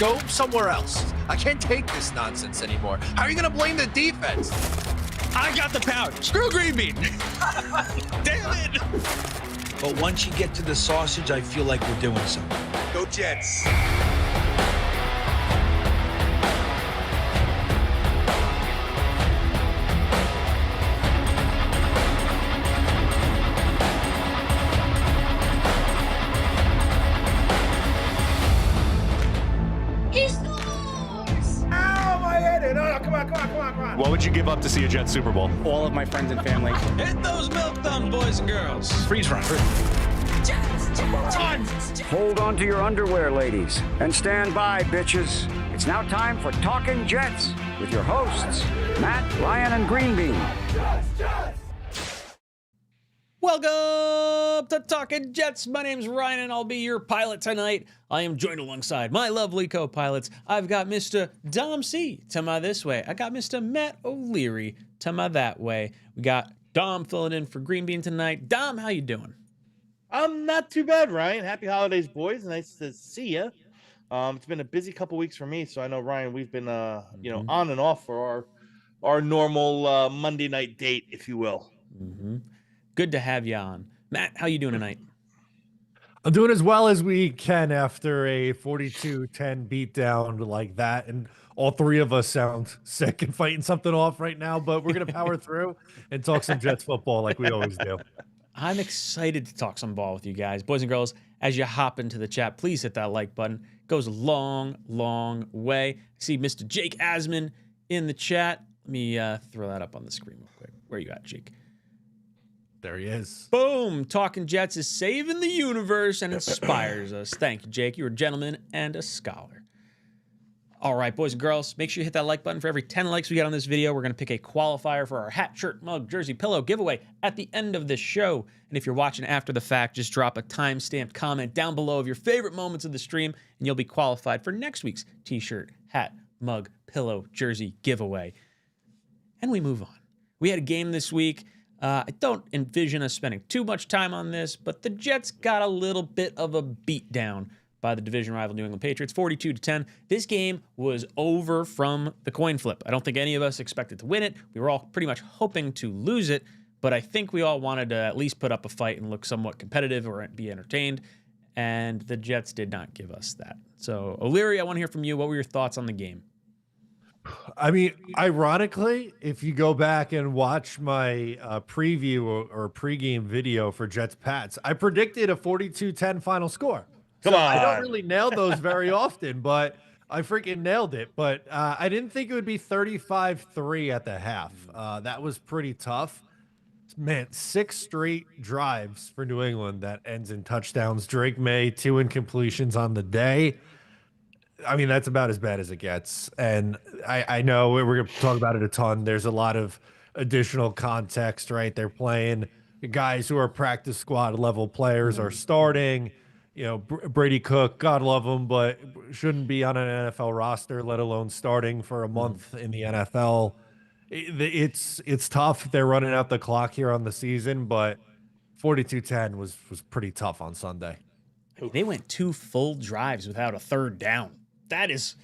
Go somewhere else. I can't take this nonsense anymore. How are you going to blame the defense? I got the power. Screw green bean. Damn it. But once you get to the sausage, I feel like we're doing something. Go Jets. What would you give up to see a Jets Super Bowl? All of my friends and family. Hit those milk thumbs, boys and girls. Freeze run. Hold on to your underwear, ladies, and stand by, bitches. It's now time for Talkin' Jets with your hosts, Matt, Ryan, and Green Bean. Welcome to Talkin' Jets. My name's Ryan, and I'll be your pilot tonight. I am joined alongside my lovely co-pilots. I've got Mr. Dom C to my this way. I got Mr. Matt O'Leary to my that way. We got Dom filling in for Green Bean tonight. Dom, how you doing? I'm not too bad, Ryan. Happy holidays, boys. Nice to see you. It's been a busy couple weeks for me, so I know, Ryan, we've been on and off for our normal Monday night date, if you will. Mm-hmm. Good to have you on. Matt, how you doing tonight? I'm doing as well as we can after a 42-10 beatdown like that, and all three of us sound sick and fighting something off right now, but we're going to power through and talk some Jets football like we always do. I'm excited to talk some ball with you guys. Boys and girls, as you hop into the chat, please hit that like button. It goes a long, long way. I see Mr. Jake Asman in the chat. Let me throw that up on the screen real quick. Where you at, Jake? There he is. Boom! Talking Jets is saving the universe and inspires us. Thank you, Jake. You're a gentleman and a scholar. All right, boys and girls, make sure you hit that like button. For every 10 likes we get on this video, we're going to pick a qualifier for our hat, shirt, mug, jersey, pillow giveaway at the end of this show. And if you're watching after the fact, just drop a time-stamped comment down below of your favorite moments of the stream, and you'll be qualified for next week's t-shirt, hat, mug, pillow, jersey giveaway. And we move on. We had a game this week. I don't envision us spending too much time on this, but the Jets got a little bit of a beatdown by the division rival New England Patriots, 42-10. This game was over from the coin flip. I don't think any of us expected to win it. We were all pretty much hoping to lose it, but I think we all wanted to at least put up a fight and look somewhat competitive or be entertained, and the Jets did not give us that. So, O'Leary, I want to hear from you. What were your thoughts on the game? I mean, ironically, if you go back and watch my preview or pregame video for Jets Pats, I predicted a 42-10 final score. Come on. I don't really nail those very often, but I freaking nailed it. But I didn't think it would be 35-3 at the half. That was pretty tough. Man, 6 straight drives for New England that ends in touchdowns. Drake May, 2 incompletions on the day. I mean, that's about as bad as it gets. And I know we're going to talk about it a ton. There's a lot of additional context, right? They're playing guys who are practice squad level players are starting. You know, Brady Cook, God love him, but shouldn't be on an NFL roster, let alone starting for a month in the NFL. It's tough. They're running out the clock here on the season, but 42-10 was pretty tough on Sunday. They went 2 full drives without a third down. That is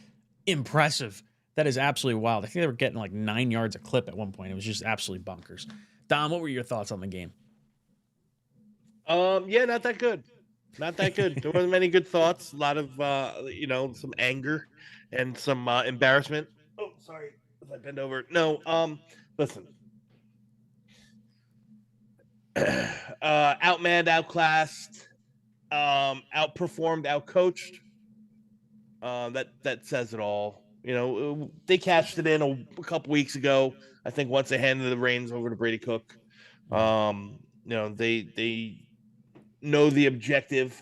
impressive. That is absolutely wild. I think they were getting like 9 yards a clip at one point. It was just absolutely bonkers. Dom, what were your thoughts on the game? Yeah, not that good. Not that good. There wasn't many good thoughts. A lot of, some anger and some embarrassment. Oh, sorry. If I bend over. No, listen. Outmanned, outclassed, outperformed, outcoached. That says it all. You know, they cashed it in a couple weeks ago. I think once they handed the reins over to Brady Cook, they know the objective.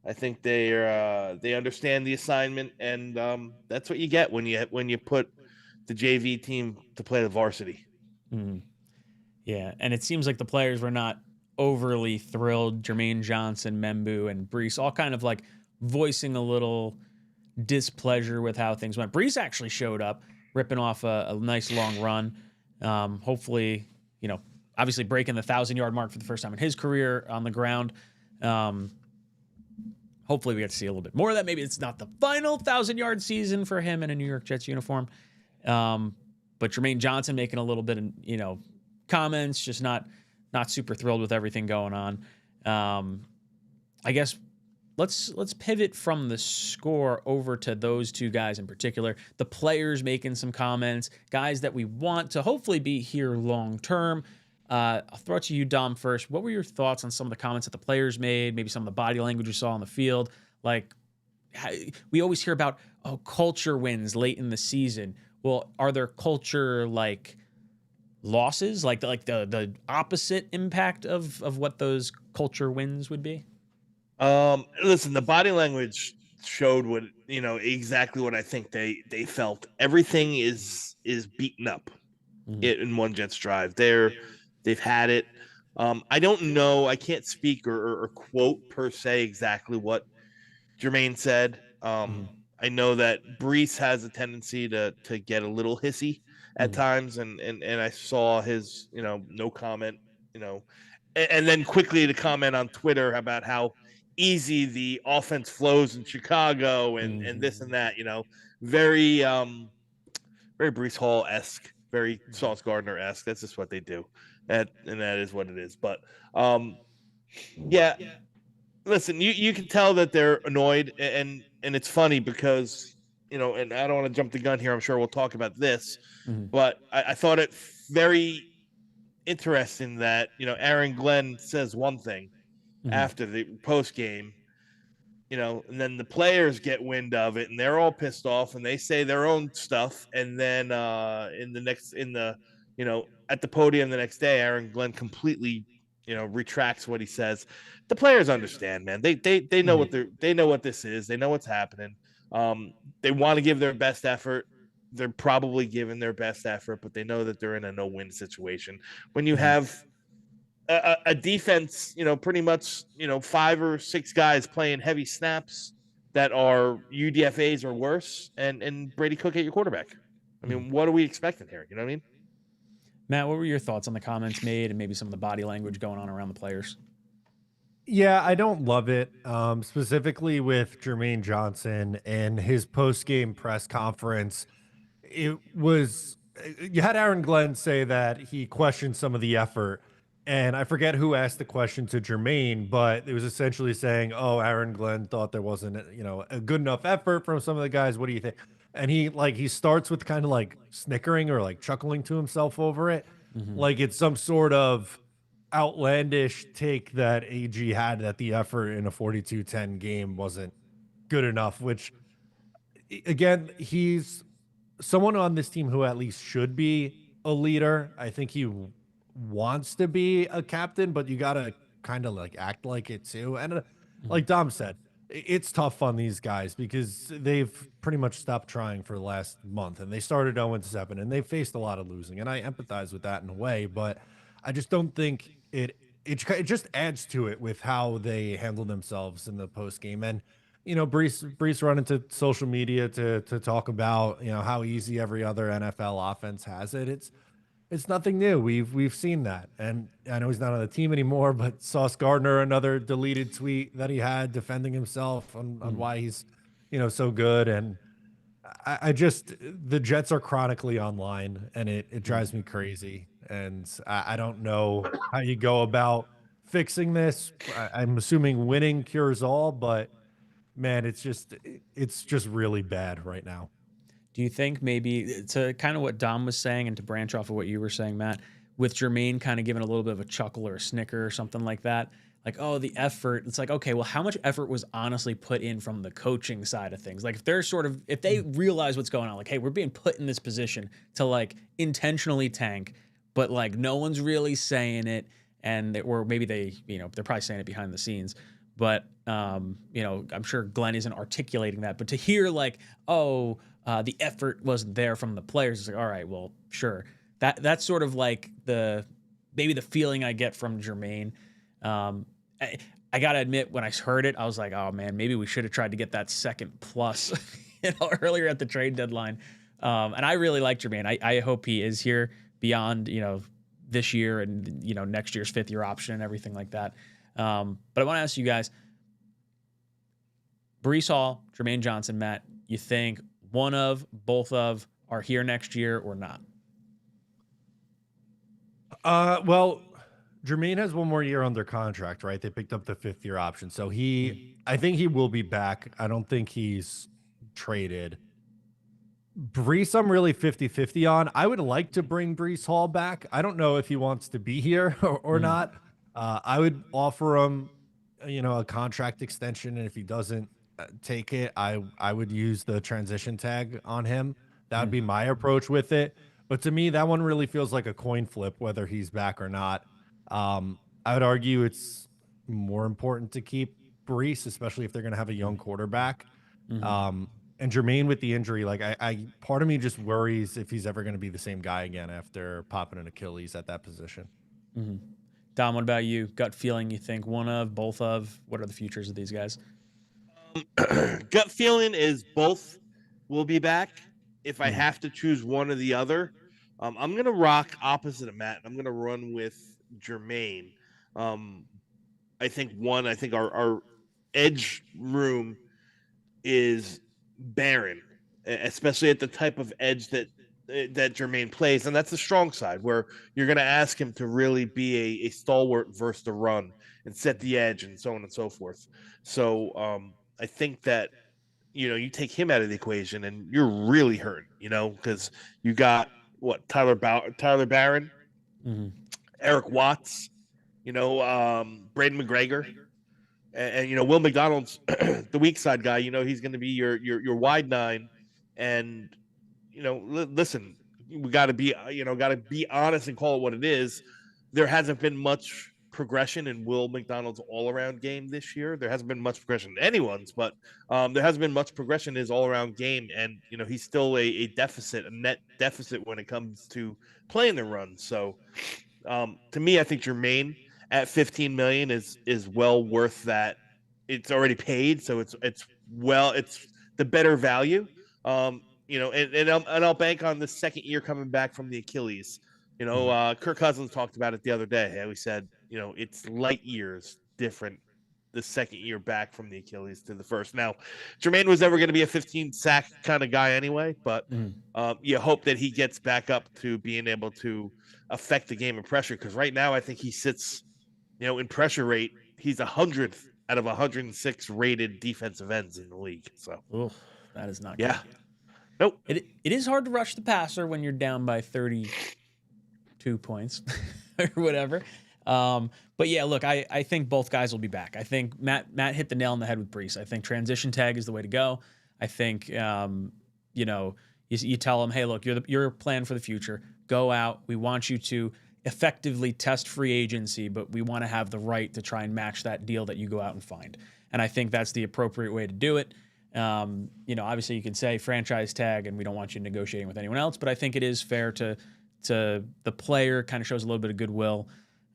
I think they understand the assignment, and that's what you get when you put the JV team to play the varsity. Mm-hmm. Yeah, and it seems like the players were not overly thrilled. Jermaine Johnson, Membu, and Breece all kind of like voicing a little displeasure with how things went. Breece actually showed up, ripping off a nice long run. Hopefully, obviously breaking the 1,000-yard mark for the first time in his career on the ground. hopefully we get to see a little bit more of that. Maybe it's not the final 1,000-yard season for him in a New York Jets uniform. But Jermaine Johnson making a little bit of, comments, just not super thrilled with everything going on. I guess let's pivot from the score over to those two guys in particular. The players making some comments, guys that we want to hopefully be here long term. I'll throw it to you, Dom, first. What were your thoughts on some of the comments that the players made, maybe some of the body language you saw on the field? Like, we always hear about, culture wins late in the season. Well, are there culture, losses, like the opposite impact of what those culture wins would be? Listen, the body language showed what exactly what I think they felt. Everything is beaten up in one Jets drive. They've had it. I don't know. I can't speak or quote per se exactly what Jermaine said. I know that Breece has a tendency to get a little hissy at times, and I saw his no comment, and then quickly to comment on Twitter about how easy the offense flows in Chicago and this and that, very very Breece Hall-esque, very Sauce Gardner-esque. That's just what they do, and that is what it is. But yeah, listen, you can tell that they're annoyed, and it's funny because and I don't want to jump the gun here. I'm sure we'll talk about this, but I thought it very interesting that Aaron Glenn says one thing after the post game, and then the players get wind of it and they're all pissed off and they say their own stuff, and then at the podium the next day, Aaron Glenn completely retracts what he says. The players understand, man. They know they know what this is. They know what's happening. They want to give their best effort. They're probably giving their best effort, but they know that they're in a no-win situation. When you have a defense, pretty much, 5 or 6 guys playing heavy snaps that are UDFAs or worse, and Brady Cook at your quarterback. I mean, what are we expecting here? You know what I mean? Matt, what were your thoughts on the comments made and maybe some of the body language going on around the players? Yeah, I don't love it, specifically with Jermaine Johnson and his post-game press conference. You had Aaron Glenn say that he questioned some of the effort, and I forget who asked the question to Jermaine, but it was essentially saying, Aaron Glenn thought there wasn't, a good enough effort from some of the guys. What do you think? And he starts with kind of snickering or chuckling to himself over it. Like it's some sort of outlandish take that AG had that the effort in a 42-10 game wasn't good enough, which again, he's someone on this team who at least should be a leader. I think he wants to be a captain, but you got to kind of act like it too. And like Dom said, it's tough on these guys because they've pretty much stopped trying for the last month, and they started 0-7 and they faced a lot of losing. And I empathize with that in a way, but I just don't think it just adds to it with how they handle themselves in the post game. And Breece run into social media to talk about how easy every other NFL offense has it. It's nothing new. We've seen that, and I know he's not on the team anymore. But Sauce Gardner, another deleted tweet that he had defending himself on why he's so good. And I just the Jets are chronically online, and it drives me crazy. And I don't know how you go about fixing this. I'm assuming winning cures all, but man, it's just really bad right now. Do you think maybe to kind of what Dom was saying and to branch off of what you were saying, Matt, with Jermaine kind of giving a little bit of a chuckle or a snicker or something like that, the effort, it's okay, well, how much effort was honestly put in from the coaching side of things? If they're if they realize what's going on, hey, we're being put in this position to intentionally tank, but no one's really saying it, or maybe they, they're probably saying it behind the scenes. But, I'm sure Glenn isn't articulating that. But to hear the effort wasn't there from the players, it's all right, well, sure. That's sort of maybe the feeling I get from Jermaine. I got to admit, when I heard it, I was like, oh, man, maybe we should have tried to get that second plus earlier at the trade deadline. And I really like Jermaine. I hope he is here beyond, this year and, next year's 5th-year option and everything like that. But I want to ask you guys, Breece Hall, Jermaine Johnson, Matt, you think one of, both of are here next year or not? Well, Jermaine has one more year under contract, right? They picked up the 5th-year option. So I think he will be back. I don't think he's traded. Breece, I'm really 50-50 on. I would like to bring Breece Hall back. I don't know if he wants to be here or not. I would offer him, a contract extension. And if he doesn't take it, I would use the transition tag on him. That would be my approach with it. But to me, that one really feels like a coin flip, whether he's back or not. I would argue it's more important to keep Breece, especially if they're going to have a young quarterback. And Jermaine with the injury, like I part of me just worries if he's ever going to be the same guy again after popping an Achilles at that position. Dom, what about you? Gut feeling, you think one of, both of? What are the futures of these guys? Gut feeling is both will be back. If I have to choose one or the other, I'm going to rock opposite of Matt. I'm going to run with Jermaine. I think our edge room is barren, especially at the type of edge that Jermaine plays, and that's the strong side where you're going to ask him to really be a stalwart versus the run and set the edge and so on and so forth. So I think that you take him out of the equation and you're really hurting, because you got Tyler Barron, Eric Watts, Braden McGregor. And Will McDonald's the weak side guy. He's going to be your wide 9, and listen, we got to be honest and call it what it is. There hasn't been much progression in Will McDonald's all-around game this year. There hasn't been much progression in anyone's, but there hasn't been much progression in his all-around game, and he's still a net deficit when it comes to playing the run. So to me, I think Jermaine at $15 million is well worth that. It's already paid, so it's the better value. And I'll bank on the second year coming back from the Achilles. Kirk Cousins talked about it the other day. How he said, it's light years different the second year back from the Achilles to the first. Now, Jermaine was never going to be a 15 sack kind of guy anyway, but you hope that he gets back up to being able to affect the game of pressure, because right now I think he sits in pressure rate, he's 100th out of 106 rated defensive ends in the league. So, that is not good. Nope. It is hard to rush the passer when you're down by 32 points or whatever. But yeah, look, I think both guys will be back. I think Matt hit the nail on the head with Breece. I think transition tag is the way to go. I think, you tell them, hey, look, you're your plan for the future. Go out. We want you to effectively test free agency, but we want to have the right to try and match that deal that you go out and find. And I think that's the appropriate way to do it. Obviously you can say franchise tag and we don't want you negotiating with anyone else, but I think it is fair to the player, kind of shows a little bit of goodwill.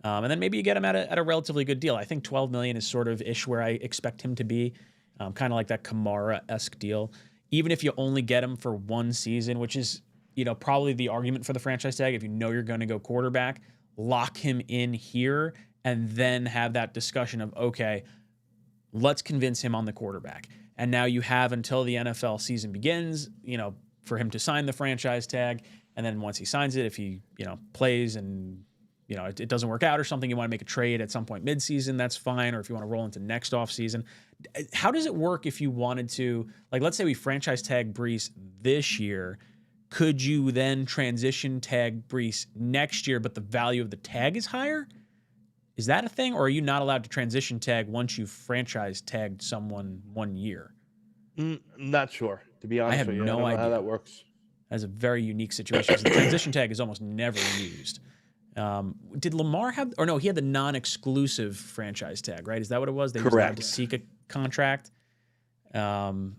And then maybe you get him at a relatively good deal. I think 12 million is sort of ish where I expect him to be, kind of like that Kamara-esque deal. Even if you only get him for one season, which is, probably the argument for the franchise tag. If you're going to go quarterback, lock him in here and then have that discussion of, okay, let's convince him on the quarterback. And now you have until the NFL season begins, for him to sign the franchise tag. And then once he signs it, if he, plays and, it doesn't work out or something, you want to make a trade at some point midseason, that's fine. Or if you want to roll into next offseason. How does it work if you wanted to, let's say we franchise tag Breece this year? Could you then transition tag Breece next year, but the value of the tag is higher? Is that a thing? Or are you not allowed to transition tag once you've franchise tagged someone 1 year? Not sure, to be honest. I have with you. no I don't know idea how that works. That's a very unique situation. The transition tag is almost never used. Did Lamar have, or no, he had the non-exclusive franchise tag, right? Is that what it was? They were allowed to seek a contract. So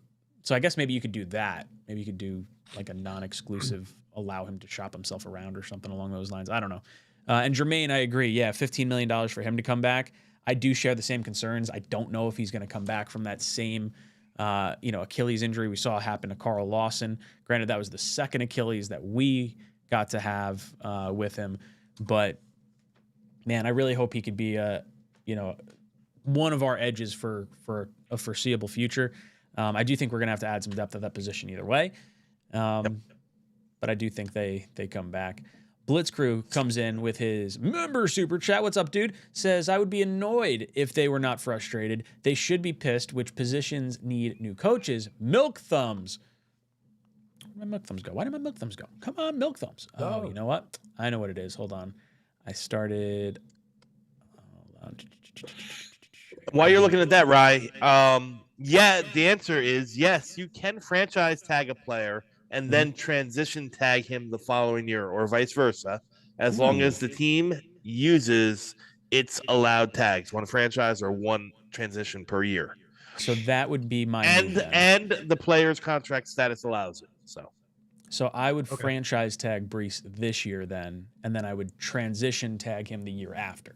I guess maybe you could do that. Maybe you could do like a non-exclusive, allow him to shop himself around or something along those lines. I don't know. And Jermaine, I agree. Yeah, $15 million for him to come back. I do share the same concerns. I don't know if he's going to come back from that same, Achilles injury we saw happen to Carl Lawson. Granted, that was the second Achilles that we got to have with him. But, man, I really hope he could be, one of our edges for a foreseeable future. I do think we're going to have to add some depth at that position either way. But I do think they come back. Blitz Crew comes in with his member super chat. What's up, dude? Says, I would be annoyed if they were not frustrated. They should be pissed. Which positions need new coaches? Milk thumbs. Where did my milk thumbs go? Why did my milk thumbs go? Come on, milk thumbs. Oh, you know what? I know what it is. Hold on. I started. Hold on. While you're looking at that, Rye, yeah, the answer is yes. You can franchise tag a player and then transition tag him the following year, or vice versa, as long as the team uses its allowed tags, one franchise or one transition per year. So that would be my move then. And the player's contract status allows it. So I would franchise tag Breece this year then, and then I would transition tag him the year after.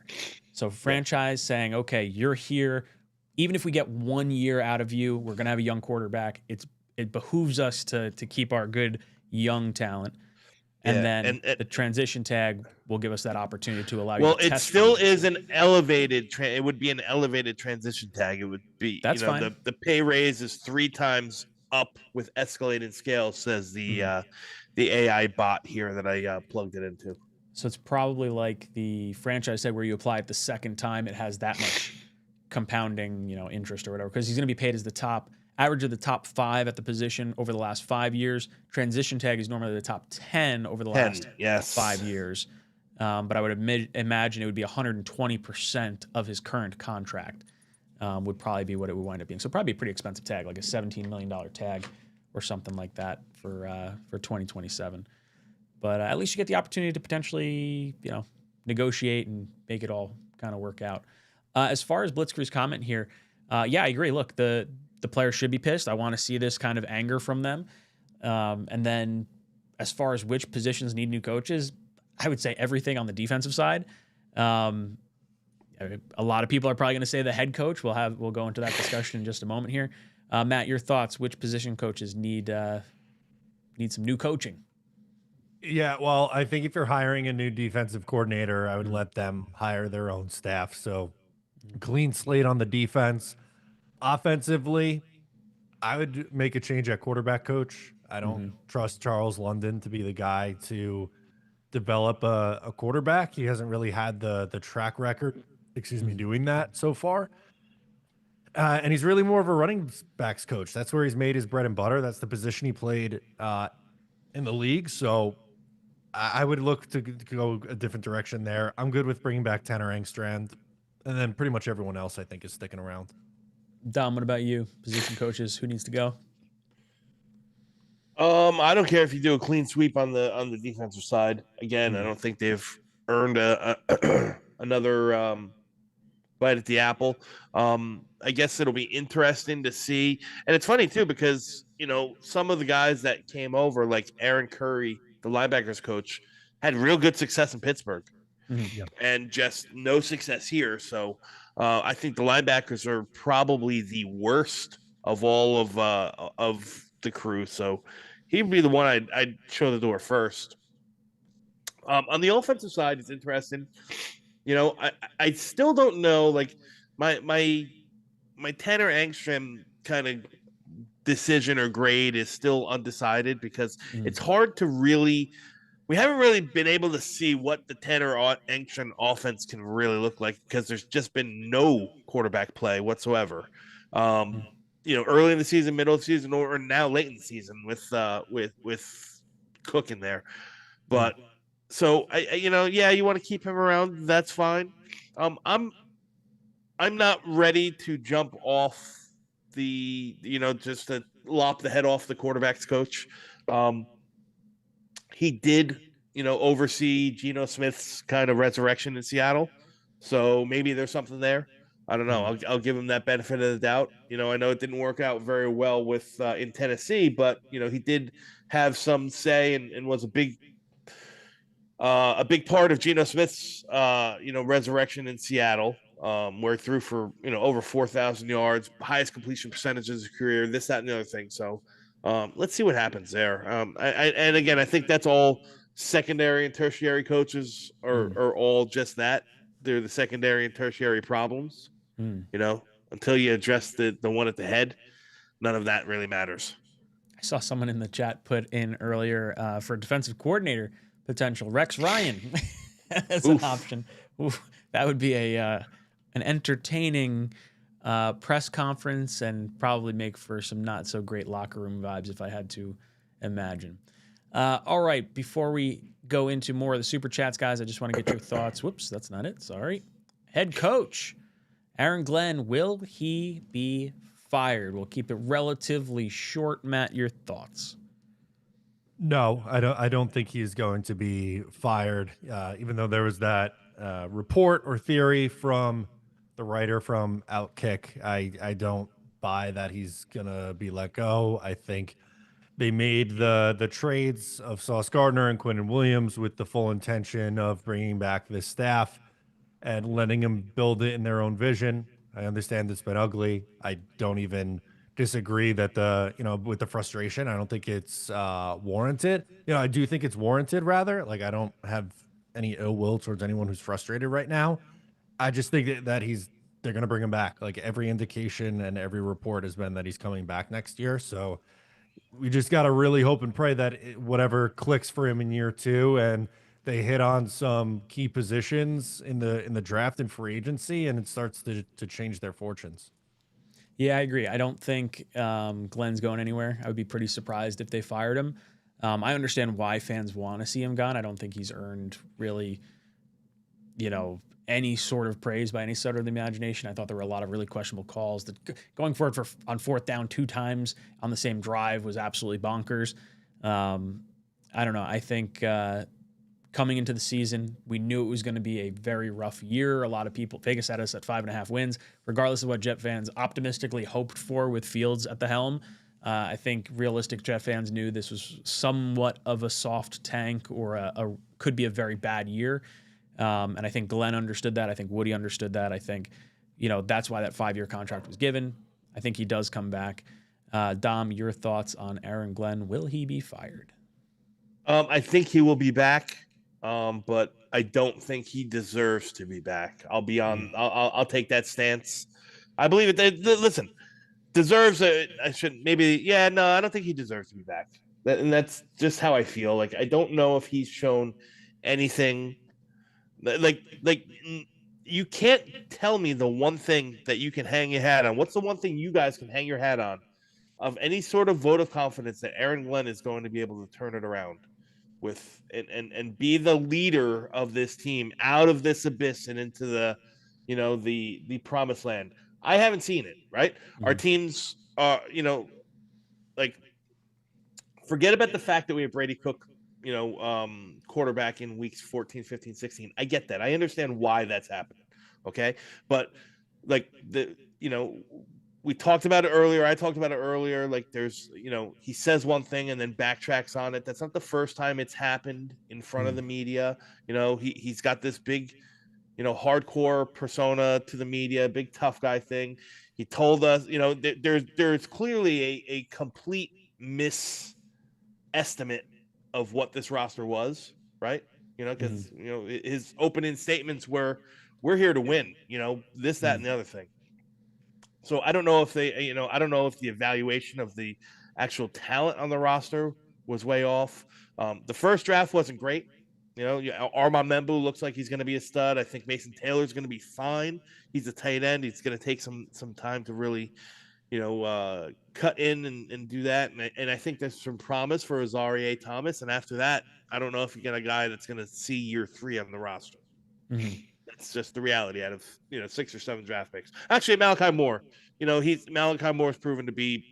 So franchise saying, okay, you're here. Even if we get 1 year out of you, we're going to have a young quarterback. It behooves us to keep our good young talent. And then the transition tag will give us that opportunity to allow you to test. Well, it still is an elevated it would be an elevated transition tag. It would be fine. The pay raise is 3 times up with escalated scale, says the AI bot here that I plugged it into. So it's probably like the franchise tag where you apply it the second time, it has that much compounding, interest or whatever, because he's going to be paid as the top average of the top 5 at the position over the last 5 years. Transition tag is normally the top 10 over the last 5 years. But I would imagine it would be 120% of his current contract would probably be what it would wind up being. So probably a pretty expensive tag, like a $17 million tag or something like that for 2027. But at least you get the opportunity to potentially, negotiate and make it all kind of work out. As far as Blitzkrieg's comment here, yeah, I agree. Look, the players should be pissed. I want to see this kind of anger from them. And then as far as which positions need new coaches, I would say everything on the defensive side. A lot of people are probably going to say the head coach. We'll go into that discussion in just a moment here. Matt, your thoughts? Which position coaches need some new coaching? Yeah, well, I think if you're hiring a new defensive coordinator, I would let them hire their own staff. So clean slate on the defense. Offensively, I would make a change at quarterback coach. I don't trust Charles London to be the guy to develop a quarterback. He hasn't really had the track record, doing that so far. And he's really more of a running backs coach. That's where he's made his bread and butter. That's the position he played in the league. So I would look to go a different direction there. I'm good with bringing back Tanner Engstrand. And then pretty much everyone else, I think, is sticking around. Dom, what about you? Position coaches, who needs to go? I don't care if you do a clean sweep on the defensive side. Again, I don't think they've earned another bite at the apple. I guess it'll be interesting to see. And it's funny, too, because, some of the guys that came over, like Aaron Curry, the linebackers coach, had real good success in Pittsburgh and just no success here. So I think the linebackers are probably the worst of all of the crew. So he'd be the one I'd show the door first. On the offensive side, it's interesting. I still don't know. Like my Tanner Engstrom kind of decision or grade is still undecided because it's hard to really. We haven't really been able to see what the Tanner Engstrom offense can really look like because there's just been no quarterback play whatsoever. Early in the season, middle of the season, or now late in the season with Cook in there. But so you want to keep him around. That's fine. I'm not ready to jump off just to lop the head off the quarterback's coach. He did, oversee Geno Smith's kind of resurrection in Seattle. So maybe there's something there. I don't know. I'll give him that benefit of the doubt. I know it didn't work out very well with in Tennessee, but he did have some say and was a big part of Geno Smith's resurrection in Seattle, where he threw for over 4,000 yards, highest completion percentage of his career, this, that, and the other thing. So let's see what happens there. And again, I think that's all secondary and tertiary coaches are all just that. They're the secondary and tertiary problems. Until you address the one at the head. none of that really matters. I saw someone in the chat put in earlier for defensive coordinator potential Rex Ryan as an option. Oof, that would be an entertaining press conference and probably make for some not so great locker room vibes if I had to imagine. All right, before we go into more of the super chats, guys, I just want to get your thoughts. Whoops, that's not it. Sorry. Head coach Aaron Glenn, will he be fired? We'll keep it relatively short. Matt, your thoughts? No, I don't think he's going to be fired. Even though there was that report or theory from the writer from Outkick, I don't buy that he's gonna be let go. I think they made the trades of Sauce Gardner and Quentin Williams with the full intention of bringing back this staff and letting them build it in their own vision. I understand it's been ugly. I don't even disagree that with the frustration, I don't think it's warranted. I do think it's warranted rather. Like, I don't have any ill will towards anyone who's frustrated right now. I just think that they're going to bring him back. Like, every indication and every report has been that he's coming back next year. So we just got to really hope and pray that whatever clicks for him in year 2 and they hit on some key positions in the draft and free agency, and it starts to change their fortunes. Yeah, I agree. I don't think Glenn's going anywhere. I would be pretty surprised if they fired him. I understand why fans want to see him gone. I don't think he's earned really, any sort of praise by any sort of the imagination. I thought there were a lot of really questionable calls. That going for it on 4th down 2 times on the same drive was absolutely bonkers. I don't know. I think coming into the season, we knew it was going to be a very rough year. A lot of people, Vegas had us at 5.5 wins, regardless of what Jet fans optimistically hoped for with Fields at the helm. I think realistic Jet fans knew this was somewhat of a soft tank or could be a very bad year. And I think Glenn understood that. I think Woody understood that. I think, that's why that 5-year contract was given. I think he does come back. Dom, your thoughts on Aaron Glenn? Will he be fired? I think he will be back. But I don't think he deserves to be back. I'll take that stance. I believe it. Listen, deserves it. I shouldn't. Maybe. Yeah. No, I don't think he deserves to be back. And that's just how I feel. Like, I don't know if he's shown anything. Like you can't tell me the one thing that you can hang your hat on. What's the one thing you guys can hang your hat on of any sort of vote of confidence that Aaron Glenn is going to be able to turn it around with and be the leader of this team out of this abyss and into the the promised land? I haven't seen it. Right. Mm-hmm. Our teams are, like, forget about the fact that we have Brady Cook, quarterback in weeks 14, 15, 16. I get that. I understand why that's happening. Okay. But like we talked about it earlier. I talked about it earlier. Like, there's, he says one thing and then backtracks on it. That's not the first time it's happened in front of the media. He's got this big, hardcore persona to the media, big tough guy thing. He told us, there's clearly a complete misestimate of what this roster was, right? Because, his opening statements were, we're here to win, this, that, and the other thing. So I don't know if I don't know if the evaluation of the actual talent on the roster was way off. The first draft wasn't great. Armand Membu looks like he's going to be a stud. I think Mason Taylor's going to be fine. He's a tight end. He's going to take some time to really, cut in and do that. And I think there's some promise for Azareye'h Thomas. And after that, I don't know if you get a guy that's going to see year 3 on the roster. Mm-hmm. That's just the reality out of 6 or 7 draft picks. Actually, Malachi Moore, Malachi Moore's proven to be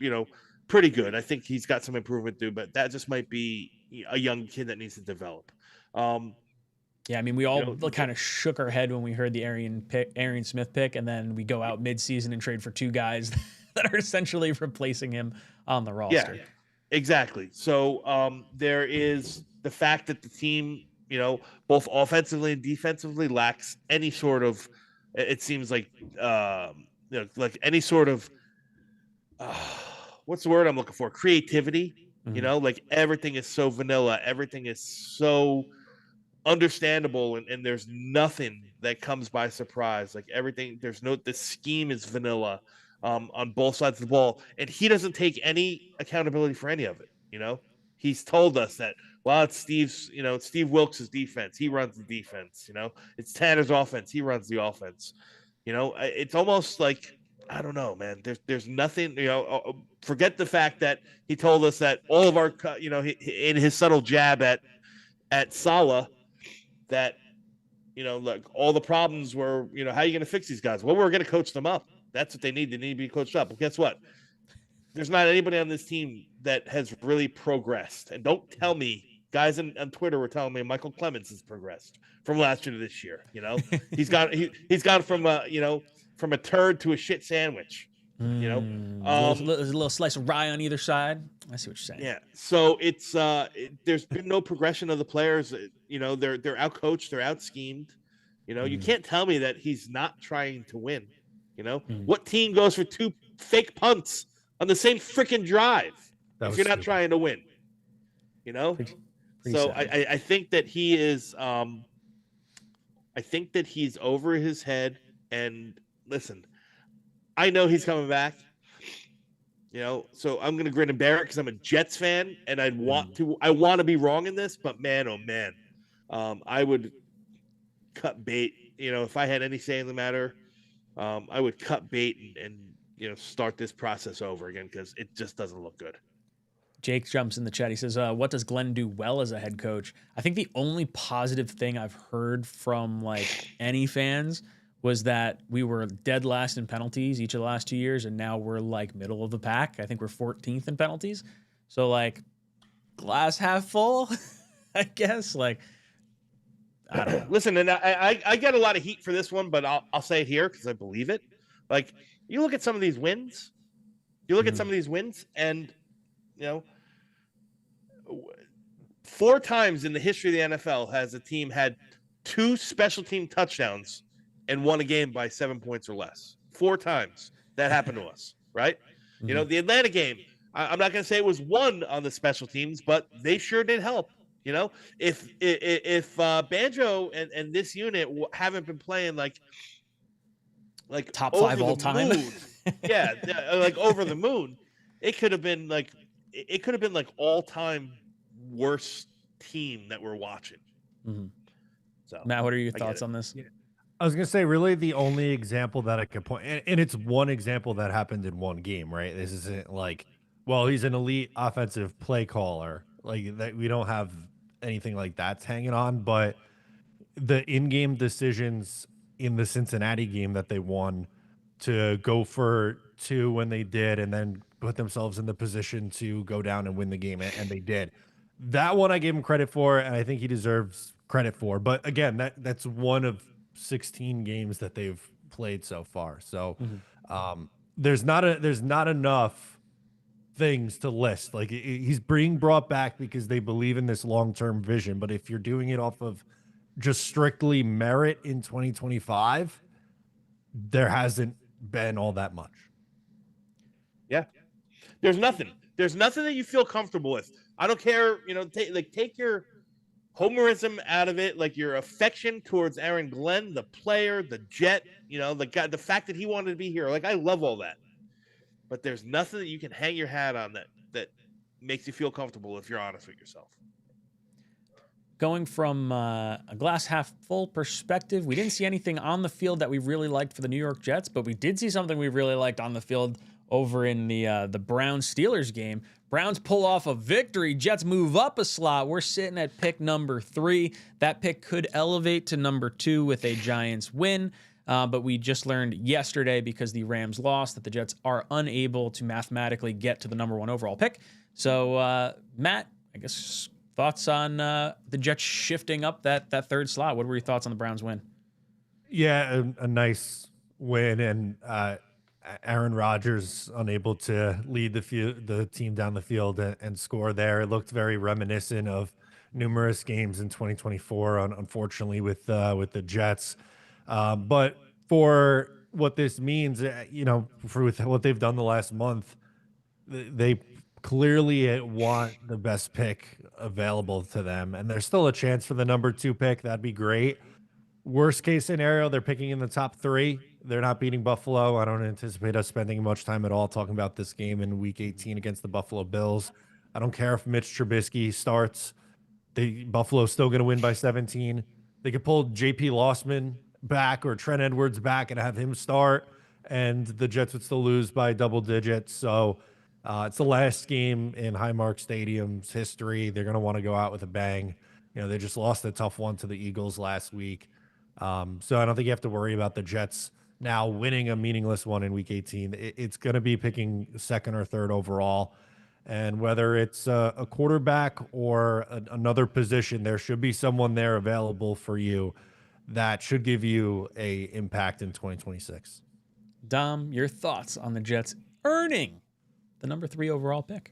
pretty good. I think he's got some improvement to do, but that just might be a young kid that needs to develop. Yeah, I mean, we all kind of shook our head when we heard the Arian Smith pick, and then we go out midseason and trade for 2 guys that are essentially replacing him on the roster. Yeah, exactly. So there is the fact that the team, both offensively and defensively lacks any sort of, it seems like, like any sort of, what's the word I'm looking for? Creativity. Mm-hmm. Like, everything is so vanilla. Everything is so understandable. And there's nothing that comes by surprise. Like, everything, the scheme is vanilla. on both sides of the ball, and he doesn't take any accountability for any of it. He's told us that, well, it's Steve Wilkes' defense. He runs the defense. It's Tanner's offense. He runs the offense. It's almost like, I don't know, man. There's nothing. Forget the fact that he told us that all of our, in his subtle jab at Saleh, that like all the problems were, how are you going to fix these guys? Well, we're going to coach them up. That's what they need. They need to be coached up. Well, guess what? There's not anybody on this team that has really progressed. And don't tell me, guys on Twitter were telling me Michael Clemens has progressed from last year to this year. He's gone from a turd to a shit sandwich. A little slice of rye on either side. I see what you're saying. Yeah. So it's there's been no progression of the players. They're out coached, they're out schemed. You can't tell me that he's not trying to win. What team goes for 2 fake punts on the same freaking drive if you're not trying to win? Pretty so I think that he is. I think that he's over his head. And listen, I know he's coming back. So I'm gonna grin and bear it because I'm a Jets fan, and I want to be wrong in this, but man, oh man, I would cut bait. If I had any say in the matter, I would cut bait and start this process over again because it just doesn't look good. Jake jumps in the chat. He says, what does Glenn do well as a head coach? I think the only positive thing I've heard from any fans was that we were dead last in penalties each of the last 2 years, and now we're middle of the pack. I think we're 14th in penalties. So glass half full, I guess. I don't know. Listen, and I get a lot of heat for this one, but I'll say it here because I believe it. You look at some of these wins. And 4 times in the history of the NFL has a team had 2 special team touchdowns and won a game by 7 points or less. 4 times that happened to us, right? The Atlanta game, I'm not going to say it was won on the special teams, but they sure did help. If Banjo and this unit haven't been playing like top 5 all time, yeah, over the moon, it could have been all time worst team that we're watching. Mm-hmm. So Matt, what are your thoughts on this? Yeah. I was going to say, really the only example that I could point, and it's one example that happened in one game, right? This isn't he's an elite offensive play caller. That we don't have anything like that's hanging on, but the in-game decisions in the Cincinnati game that they won to go for 2 when they did, and then put themselves in the position to go down and win the game, and they did. That one I gave him credit for, and I think he deserves credit for. But again, that's one of 16 games that they've played so far. So there's not enough things to list. He's being brought back because they believe in this long-term vision. But if you're doing it off of just strictly merit in 2025, there hasn't been all that much. Yeah. There's nothing that you feel comfortable with. I don't care, take your homerism out of it, your affection towards Aaron Glenn, the player, the Jet, the guy, the fact that he wanted to be here. I love all that. But there's nothing that you can hang your hat on that makes you feel comfortable if you're honest with yourself. Going from a glass half full perspective, we didn't see anything on the field that we really liked for the New York Jets, but we did see something we really liked on the field over in the Browns-Steelers game. Browns pull off a victory. Jets move up a slot. We're sitting at pick number 3. That pick could elevate to number 2 with a Giants win. But we just learned yesterday, because the Rams lost, that the Jets are unable to mathematically get to the number 1 overall pick. So, Matt, I guess thoughts on the Jets shifting up that 3rd slot? What were your thoughts on the Browns win? Yeah, a nice win, and Aaron Rodgers unable to lead the team down the field and score there. It looked very reminiscent of numerous games in 2024, unfortunately, with the Jets. But for what this means, for what they've done the last month, they clearly want the best pick available to them, and there's still a chance for the number 2 pick. That'd be great. Worst case scenario, they're picking in the top 3. They're not beating Buffalo. I don't anticipate us spending much time at all talking about this game in Week 18 against the Buffalo Bills. I don't care if Mitch Trubisky starts. Buffalo's still going to win by 17. They could pull J.P. Lossman back or Trent Edwards back and have him start, and the Jets would still lose by double digits. So it's the last game in Highmark Stadium's history. They're going to want to go out with a bang. They just lost a tough one to the Eagles last week. So I don't think you have to worry about the Jets now winning a meaningless one in Week 18. It's going to be picking second or third overall. And whether it's a quarterback or another position, there should be someone there available for you that should give you a impact in 2026. Dom, your thoughts on the Jets earning the number 3 overall pick?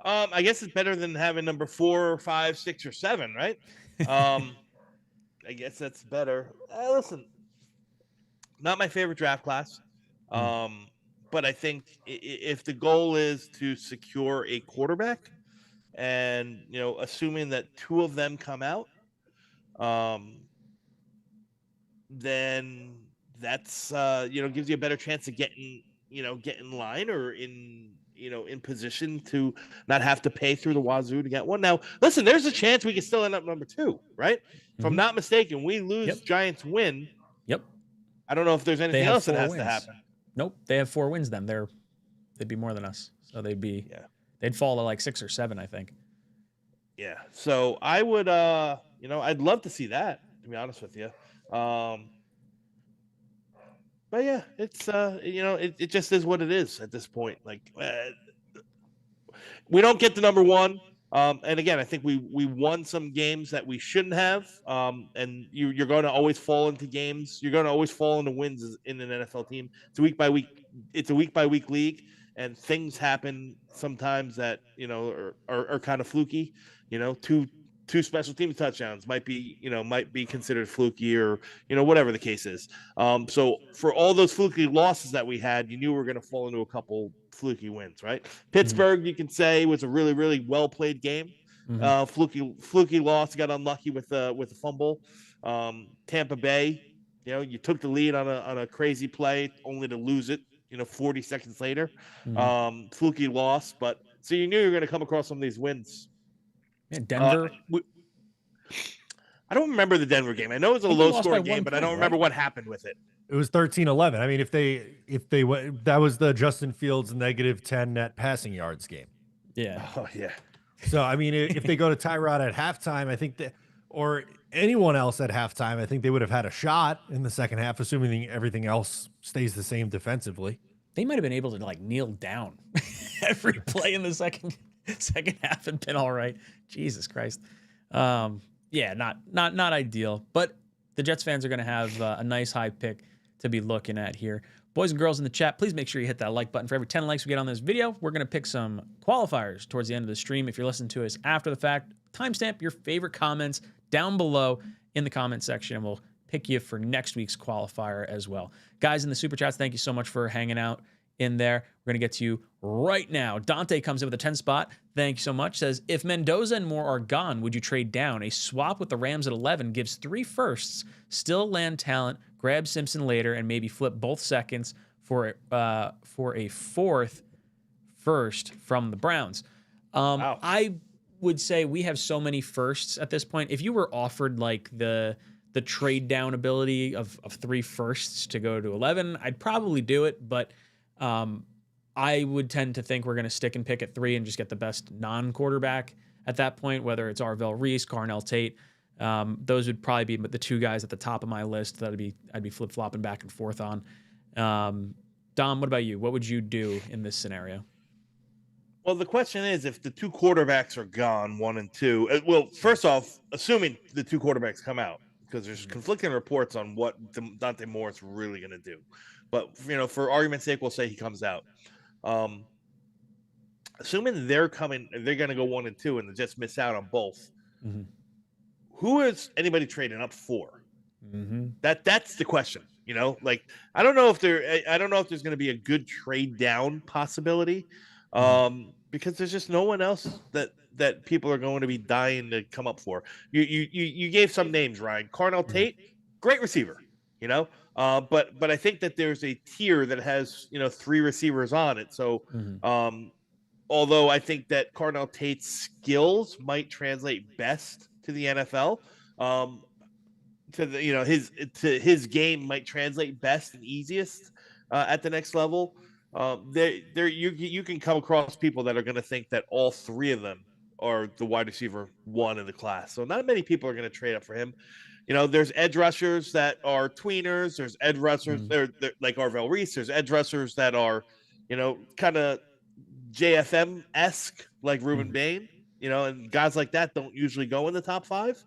I guess it's better than having number 4 or 5, 6, or 7, right? I guess that's better. Listen, not my favorite draft class. But I think if the goal is to secure a quarterback and, assuming that 2 of them come out, then that's, gives you a better chance of getting in line or in position to not have to pay through the wazoo to get one. Now, listen, there's a chance we can still end up number 2, right? If I'm not mistaken, we lose, Giants win. Yep. I don't know if there's anything else that has to happen. Nope, they have 4 wins. Then they'd be more than us, so they'd fall to like 6 or 7, I think. Yeah, so I would, I'd love to see that. To be honest with you, but yeah, it's it just is what it is at this point. Like, we don't get the number 1. And again, I think we won some games that we shouldn't have. And you're going to always fall into games. You're going to always fall into wins in an NFL team. It's a week by week league, and things happen sometimes that are kind of fluky. Two special team touchdowns might be considered fluky, or whatever the case is. So for all those fluky losses that we had, you knew we were going to fall into a couple fluky wins, right? Pittsburgh, you can say, was a really, really well played game. Fluky loss, got unlucky with a fumble. Tampa Bay, you took the lead on a crazy play only to lose it 40 seconds later. Fluky loss, but so you knew you were going to come across some of these wins. Yeah, Denver. I don't remember the Denver game. I know it was a low scoring game, but I don't remember what happened with it. It was 13-11. I mean, if they that was the Justin Fields -10 net passing yards game. Yeah. Oh yeah. So I mean, if they go to Tyrod at halftime, I think that, or anyone else at halftime, I think they would have had a shot in the second half, assuming everything else stays the same defensively. They might have been able to like kneel down every play in the second half and been all right. Jesus Christ. Yeah, not ideal, but the Jets fans are going to have a nice high pick to be looking at here. Boys and girls in the chat, please make sure you hit that like button. For every 10 likes we get on this video, we're going to pick some qualifiers towards the end of the stream. If you're listening to us after the fact, timestamp your favorite comments down below in the comment section, and we'll pick you for next week's qualifier as well. Guys in the super chats, thank you so much for hanging out in there. We're going to get to you right now. Dante comes in with a 10 spot. Thank you so much. Says, if Mendoza and Moore are gone, would you trade down? A swap with the Rams at 11 gives 3 firsts, still land talent, grab Simpson later, and maybe flip both seconds for a 4th first from the Browns. Wow. I would say we have so many firsts at this point. If you were offered like the trade down ability of 3 firsts to go to 11, I'd probably do it, but I would tend to think we're going to stick and pick at 3 and just get the best non-quarterback at that point, whether it's Arvell Reese, Carnell Tate. Those would probably be the 2 guys at the top of my list that I'd be flip-flopping back and forth on. Dom, what about you? What would you do in this scenario? Well, the question is, if the 2 quarterbacks are gone, 1 and 2. Well, first off, assuming the 2 quarterbacks come out, because there's conflicting reports on what Dante Moore's really going to do. But, for argument's sake, we'll say he comes out. Assuming they're going to go 1 and 2 and the Jets miss out on both. Mm-hmm. Who is anybody trading up for? Mm-hmm. That's the question. Like, I don't know if there's going to be a good trade down possibility, because there's just no one else that people are going to be dying to come up for. You gave some names, Ryan. Carnell Tate, great receiver, but I think that there's a tier that has 3 receivers on it. So although I think that Cardinal Tate's skills might translate best to the NFL, to the his game might translate best and easiest at the next level. You can come across people that are going to think that all 3 of them are the wide receiver 1 in the class. So not many people are going to trade up for him. There's edge rushers that are tweeners. There's edge rushers they're like Arvell Reese. There's edge rushers that are, kind of JFM-esque, like Ruben Bain. And guys like that don't usually go in the top 5.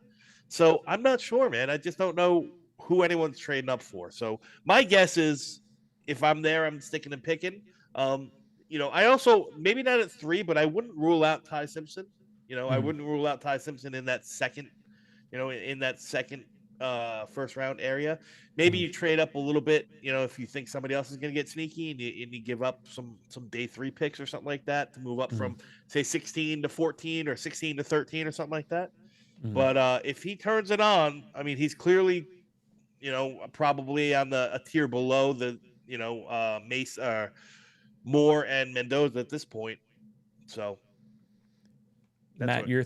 So I'm not sure, man. I just don't know who anyone's trading up for. So my guess is, if I'm there, I'm sticking and picking. I also, maybe not at 3, but I wouldn't rule out Ty Simpson. I wouldn't rule out Ty Simpson in that second, first round area. Maybe you trade up a little bit, if you think somebody else is going to get sneaky, and you give up some day 3 picks or something like that to move up from, say, 16 to 14 or 16 to 13 or something like that. But if he turns it on, I mean, he's clearly, probably on a tier below the, Mace, Moore and Mendoza at this point. So, Matt, your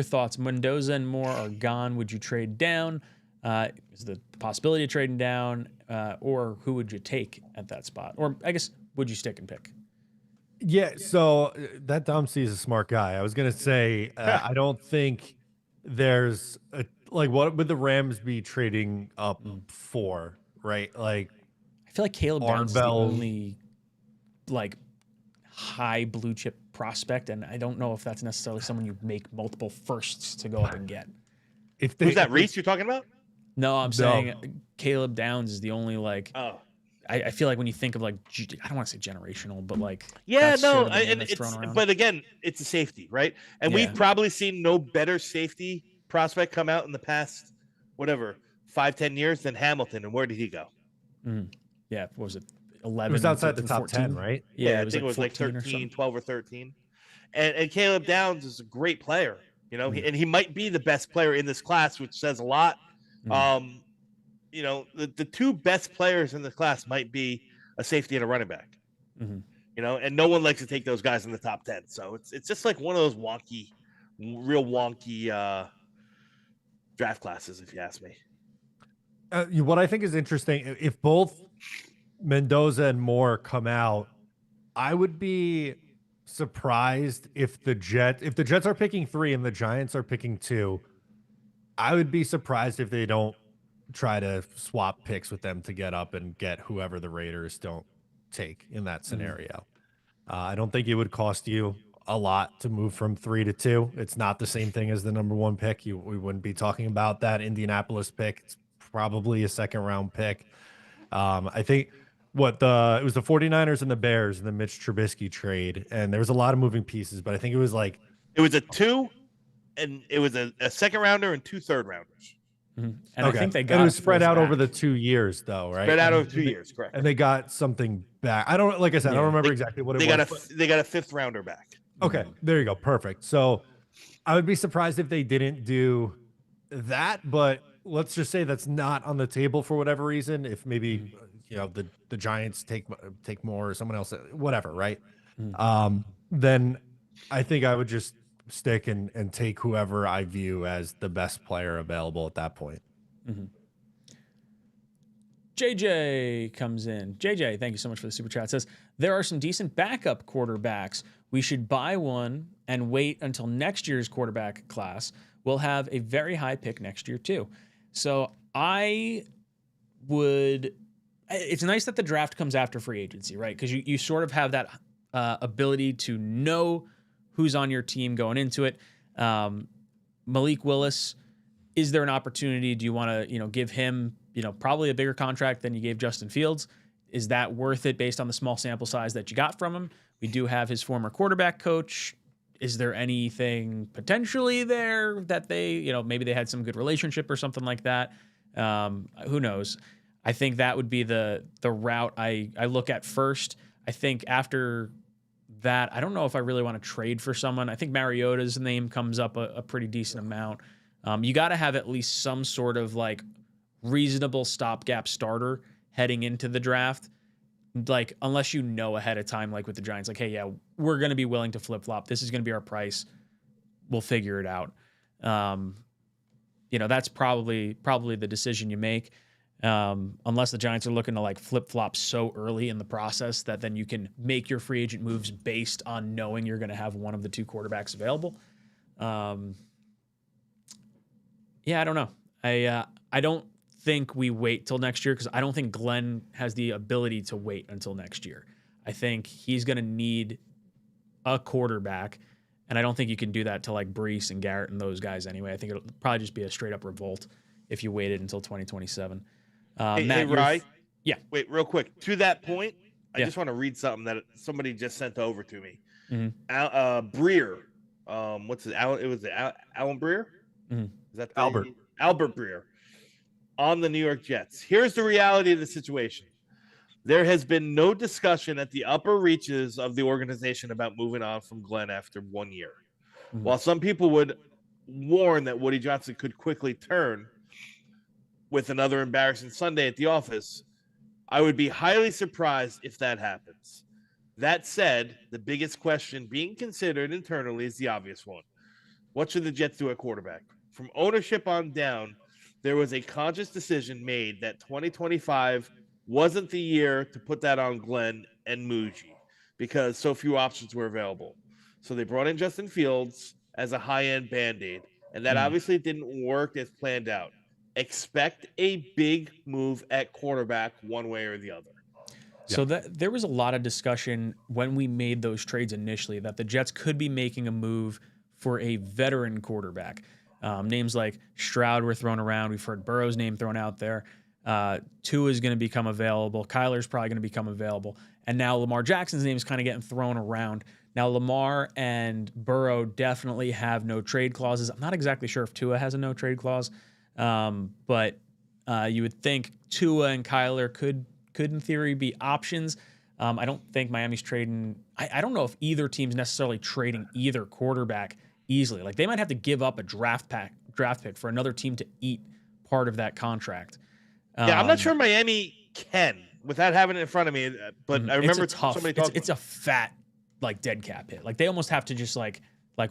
thoughts? Mendoza and Moore are gone. Would you trade down? Is the possibility of trading down, or who would you take at that spot? Or I guess, would you stick and pick? Yeah, so that Dom C is a smart guy. I was gonna say I don't think there's what would the Rams be trading up for, right? Like, I feel like Caleb Downs is the only high blue chip prospect, and I don't know if that's necessarily someone you make multiple firsts to go up and get. Who's that, Reese you're talking about? No, I'm saying Caleb Downs is the only I feel like when you think of I don't want to say generational, but but again, it's a safety, right? And we've probably seen no better safety prospect come out in the past 5-10 years than Hamilton. And where did he go? Yeah, what was it, 11? It was outside the top 14? 10, right? Yeah, I think it was like 13, 12 or 13. And Caleb Downs is a great player, and he might be the best player in this class, which says a lot. The 2 best players in the class might be a safety and a running back. And no one likes to take those guys in the top 10. So it's just like one of those real wonky draft classes, if you ask me. What I think is interesting, if both Mendoza and Moore come out, I would be surprised if the Jets are picking 3 and the Giants are picking 2. I would be surprised if they don't try to swap picks with them to get up and get whoever the Raiders don't take in that scenario. I don't think it would cost you a lot to move from 3 to 2. It's not the same thing as the number 1 pick. We wouldn't be talking about that Indianapolis pick. It's probably a 2nd round pick. I think it was the 49ers and the Bears in the Mitch Trubisky trade, and there was a lot of moving pieces, but I think it was a 2, and it was a 2nd rounder and 2 3rd rounders. And I think they got it was spread out over the 2 years, though, right? Spread out over 2 years, correct? And they got something back. I don't remember exactly what it was. They got a 5th rounder back. Okay, there you go, perfect. So I would be surprised if they didn't do that, but let's just say that's not on the table for whatever reason. If maybe the Giants take more, or someone else, whatever, right? Then I think I would just stick and take whoever I view as the best player available at that point. JJ comes in. JJ, thank you so much for the super chat. Says, there are some decent backup quarterbacks. We should buy one and wait until next year's quarterback class. We'll have a very high pick next year too. So it's nice that the draft comes after free agency, right? Because you sort of have that ability to know who's on your team going into it. Malik Willis, is there an opportunity? Do you want to, give him, probably a bigger contract than you gave Justin Fields? Is that worth it based on the small sample size that you got from him? We do have his former quarterback coach. Is there anything potentially there that they, maybe they had some good relationship or something like that? Who knows? I think that would be the route I look at first. I think after that, I don't know if I really want to trade for someone. I think Mariota's name comes up a pretty decent amount. You got to have at least some sort of reasonable stopgap starter heading into the draft. Like, unless you know ahead of time, like with the Giants, like, hey, yeah, we're going to be willing to flip-flop. This is going to be our price. We'll figure it out. That's probably the decision you make. Unless the Giants are looking to like flip-flop so early in the process that then you can make your free agent moves based on knowing you're going to have one of the two quarterbacks available. I don't know. I don't think we wait till next year because I don't think Glenn has the ability to wait until next year. I think he's going to need a quarterback, and I don't think you can do that to like Breece and Garrett and those guys anyway. I think it'll probably just be a straight up revolt if you waited until 2027. Matt, Rye. Yeah. Wait, real quick. To that point, I just want to read something that somebody just sent over to me. Breer. What's it? It was Alan Breer? Is that Albert? Albert Breer on the New York Jets. Here's the reality of the situation. There has been no discussion at the upper reaches of the organization about moving on from Glenn after 1 year. While some people would warn that Woody Johnson could quickly turn with another embarrassing Sunday at the office, I would be highly surprised if that happens. That said, the biggest question being considered internally is the obvious one. What should the Jets do at quarterback? From ownership on down, there was a conscious decision made that 2025 wasn't the year to put that on Glenn and Muji because so few options were available. So they brought in Justin Fields as a high-end Band-Aid, and that obviously didn't work as planned out. Expect a big move at quarterback one way or the other. So there was a lot of discussion when we made those trades initially that the Jets could be making a move for a veteran quarterback. Names like Stroud were thrown around. We've heard Burrow's name thrown out there. Tua is going to become available. Kyler's probably going to become available. And now Lamar Jackson's name is kind of getting thrown around. Now, Lamar and Burrow definitely have no trade clauses. I'm not exactly sure if Tua has a no trade clause, but you would think Tua and Kyler could in theory be options. I don't think Miami's trading. I don't know if either team's necessarily trading either quarterback easily. Like they might have to give up a draft pick for another team to eat part of that contract. Yeah, I'm not sure Miami can without having it in front of me. But I remember somebody talking. It's a fat like dead cap hit. Like they almost have to just like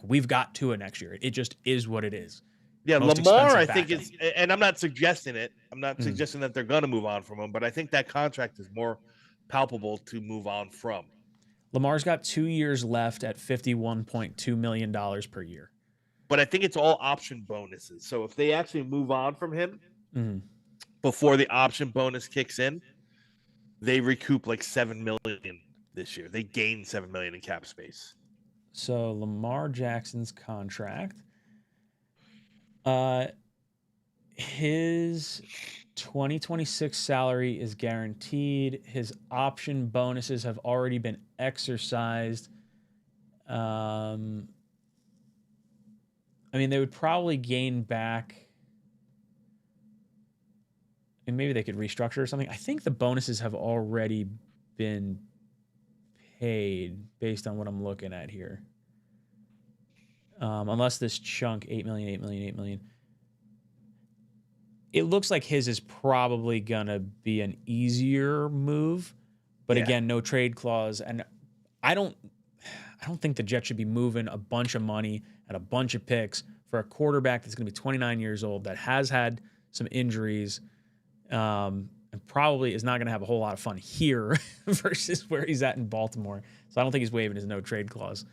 we've got Tua next year. It just is what it is. Yeah, Lamar, I think is, and I'm not suggesting it. I'm not suggesting that they're going to move on from him, but I think that contract is more palpable to move on from. Lamar's got 2 years left at $51.2 million per year. But I think it's all option bonuses. So if they actually move on from him before the option bonus kicks in, they recoup like $7 million this year. They gain $7 million in cap space. So Lamar Jackson's contract. His 2026 salary is guaranteed. His option bonuses have already been exercised. I mean, they would probably gain back. And maybe they could restructure or something. I think the bonuses have already been paid based on what I'm looking at here. Unless this chunk, 8 million. It looks like his is probably going to be an easier move. But again, no trade clause. And I don't think the Jets should be moving a bunch of money and a bunch of picks for a quarterback that's going to be 29 years old, that has had some injuries, and probably is not going to have a whole lot of fun here versus where he's at in Baltimore. So I don't think he's waiving his no trade clause.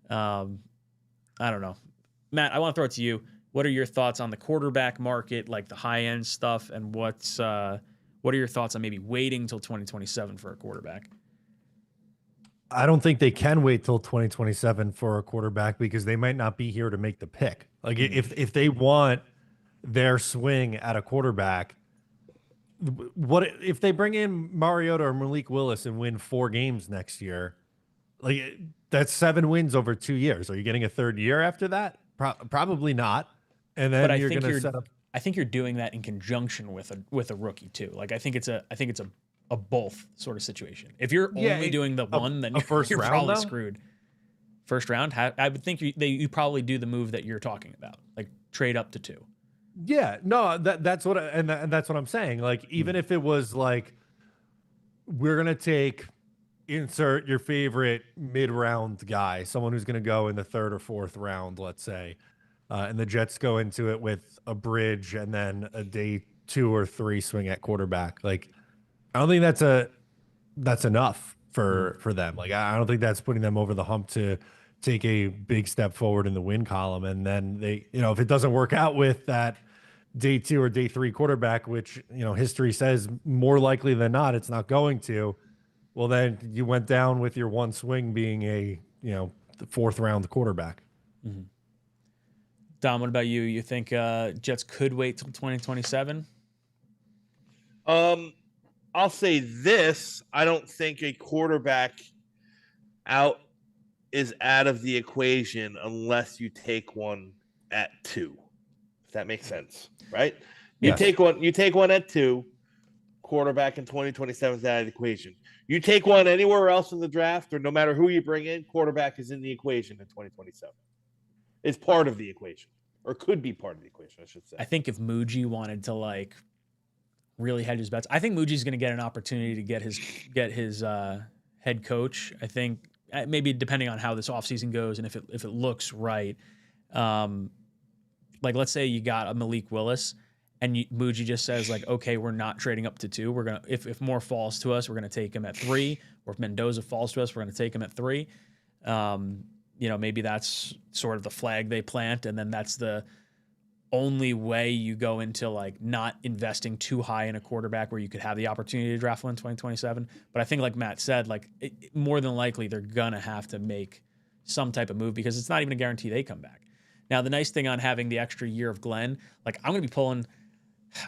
I don't know. Matt, I want to throw it to you. What are your thoughts on the quarterback market, like the high-end stuff, and what are your thoughts on maybe waiting till 2027 for a quarterback? I don't think they can wait till 2027 for a quarterback because they might not be here to make the pick. Like if they want their swing at a quarterback, what if they bring in Mariota or Malik Willis and win 4 games next year? Like that's 7 wins over 2 years. Are you getting a third year after that? Probably not. And then you're going to set up. I think you're doing that in conjunction with a rookie too. Like I think it's a both sort of situation. If you're only doing the one, then you're probably screwed. First round, I would think you probably do the move that you're talking about, like trade up to 2. Yeah, no, that's what and that's what I'm saying. Like, even if it was like, we're gonna take insert your favorite mid-round guy, someone who's gonna go in the 3rd or 4th round, let's say, and the Jets go into it with a bridge and then a day 2 or 3 swing at quarterback. Like, I don't think that's enough for them. Like, I don't think that's putting them over the hump to take a big step forward in the win column. And then they, if it doesn't work out with that day 2 or day 3 quarterback, which, history says more likely than not, it's not going to, well, then you went down with your one swing being a, the 4th round quarterback. Mm-hmm. Dom, what about you? You think Jets could wait till 2027? I'll say this. I don't think a quarterback is out of the equation unless you take one at 2. If that makes sense, right? Yes. You take one at 2, quarterback in 2027 is out of the equation. You take one anywhere else in the draft, or no matter who you bring in, quarterback is in the equation in 2027. It's part of the equation, or could be part of the equation, I should say. I think if Muji wanted to really hedge his bets, I think Muji's going to get an opportunity to get his head coach. I think maybe depending on how this offseason goes and if it looks right. Let's say you got a Malik Willis and Muji just says okay, we're not trading up to 2. We're going to, if Moore falls to us, we're going to take him at 3, or if Mendoza falls to us, we're going to take him at 3. Maybe that's sort of the flag they plant. And then that's the only way you go into not investing too high in a quarterback where you could have the opportunity to draft one in 2027. But I think like Matt said, more than likely they're going to have to make some type of move because it's not even a guarantee they come back. Now, the nice thing on having the extra year of Glenn, I'm going to be pulling,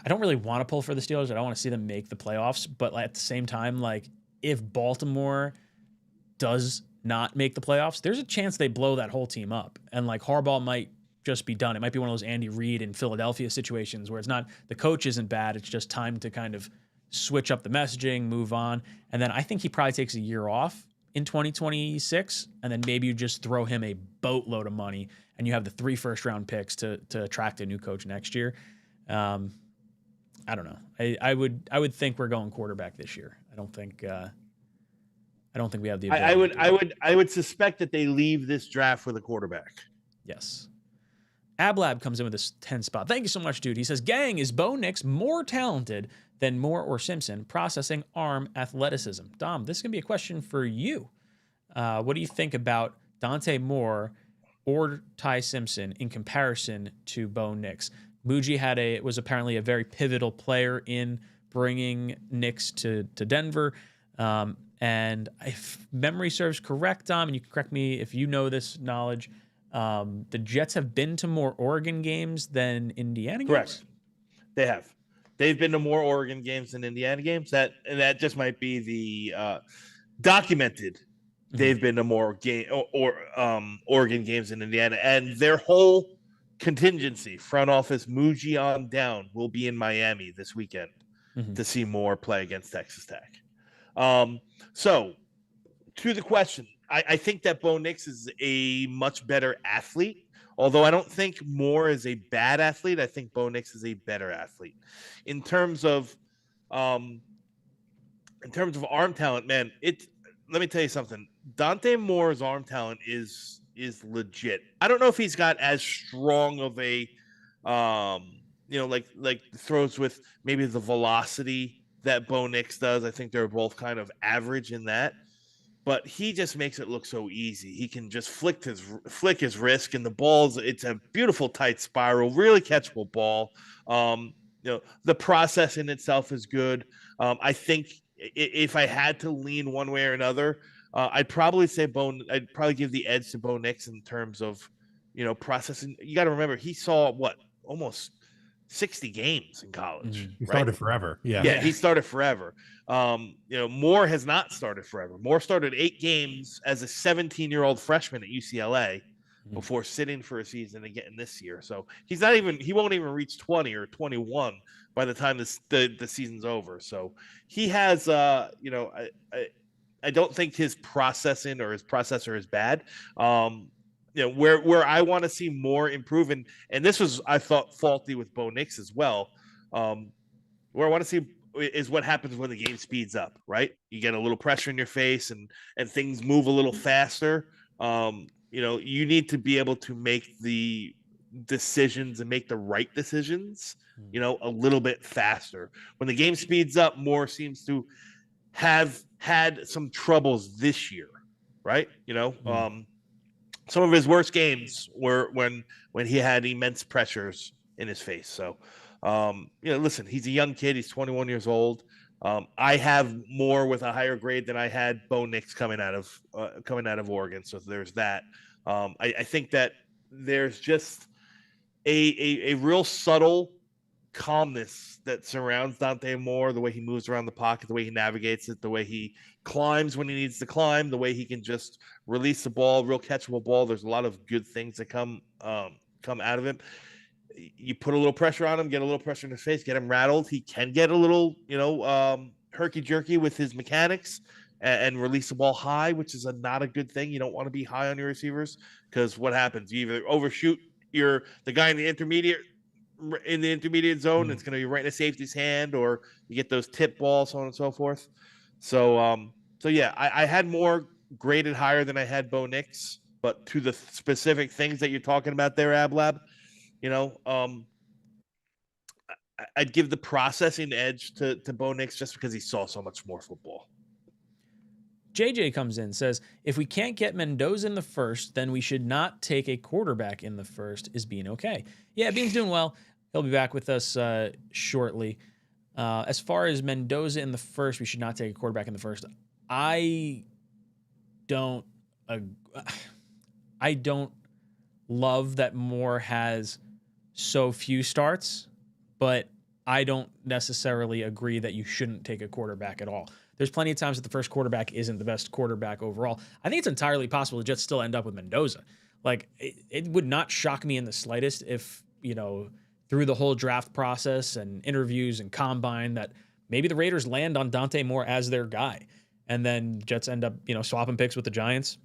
I don't really want to pull for the Steelers. I don't want to see them make the playoffs, but at the same time, if Baltimore does not make the playoffs, there's a chance they blow that whole team up. And Harbaugh might just be done. It might be one of those Andy Reid in Philadelphia situations where it's not, the coach isn't bad. It's just time to kind of switch up the messaging, move on. And then I think he probably takes a year off in 2026. And then maybe you just throw him a boatload of money and you have the 3 first-round picks to attract a new coach next year. I don't know. I would think we're going quarterback this year. I don't think we have the ability. I would suspect that they leave this draft with a quarterback. Yes. Ablab comes in with this 10 spot. Thank you so much, dude. He says, gang, is 𝐒𝐿𝐼𝐻 more talented than Moore or Simpson processing arm athleticism? Dom, this is going to be a question for you. What do you think about Dante Moore or Ty Simpson in comparison to 𝐒𝐿𝐼𝐻? Muji was apparently a very pivotal player in bringing Nix to Denver. And if memory serves correct, Dom, and you can correct me if you know this knowledge, the Jets have been to more Oregon games than Indiana games? Correct. They have. They've been to more Oregon games than Indiana games. That just might be the documented. They've been to more Oregon games than Indiana. And their whole contingency, front office, Muji on down, will be in Miami this weekend to see Moore play against Texas Tech. So, to the question, I think that 𝐒𝐿𝐼𝐻 is a much better athlete. Although I don't think Moore is a bad athlete, I think 𝐒𝐿𝐼𝐻 is a better athlete. In terms of arm talent, man, let me tell you something. Dante Moore's arm talent is legit. I don't know if he's got as strong of a like throws with maybe the velocity that 𝐒𝐿𝐼𝐻 does. I think they're both kind of average in that. But he just makes it look so easy. He can just flick his wrist, and the ball's, it's a beautiful tight spiral, really catchable ball. The process in itself is good. I think if I had to lean one way or another, I'd probably give the edge to 𝐒𝐿𝐼𝐻 in terms of, processing. You got to remember, he saw almost 60 games in college. He started forever. Yeah, he started forever. Moore has not started forever. Moore started 8 games as a 17-year-old freshman at UCLA before sitting for a season and getting this year. So he won't even reach 20 or 21 by the time the season's over. So he has, I don't think his processing or his processor is bad. where I want to see more improvement, and this was, I thought, faulty with 𝐒𝐿 as well. Where I want to see is what happens when the game speeds up, right? You get a little pressure in your face and things move a little faster. You need to be able to make the decisions and make the right decisions, a little bit faster. When the game speeds up, Moore seems to have had some troubles this year, right? Some of his worst games were when he had immense pressures in his face. So, listen, he's a young kid. He's 21 years old. I have more with a higher grade than I had 𝐒𝐿 coming out of Oregon. So there's that. I think that there's just a real subtle calmness that surrounds Dante Moore, the way he moves around the pocket, the way he navigates it, the way he climbs when he needs to climb, the way he can just release the ball, real catchable ball. There's a lot of good things that come out of him. You put a little pressure on him, get a little pressure in his face, get him rattled. He can get a little, herky-jerky with his mechanics and release the ball high, which is not a good thing. You don't want to be high on your receivers because what happens? You either overshoot the guy in the intermediate zone, it's going to be right in the safety's hand, or you get those tip balls, so on and so forth. So yeah, I had more graded higher than I had 𝐒𝐿, but to the specific things that you're talking about there, Ablab, I'd give the processing edge to 𝐒𝐿 just because he saw so much more football. JJ comes in, says, if we can't get Mendoza in the first, then we should not take a quarterback in the first. Is Bean okay? Yeah, Bean's doing well. He'll be back with us shortly. As far as Mendoza in the first, we should not take a quarterback in the first. I don't love that Moore has so few starts, but I don't necessarily agree that you shouldn't take a quarterback at all. There's plenty of times that the first quarterback isn't the best quarterback overall. I think it's entirely possible the Jets still end up with Mendoza. Like, it would not shock me in the slightest if, through the whole draft process and interviews and combine, that maybe the Raiders land on Dante Moore as their guy. And then Jets end up, swapping picks with the Giants,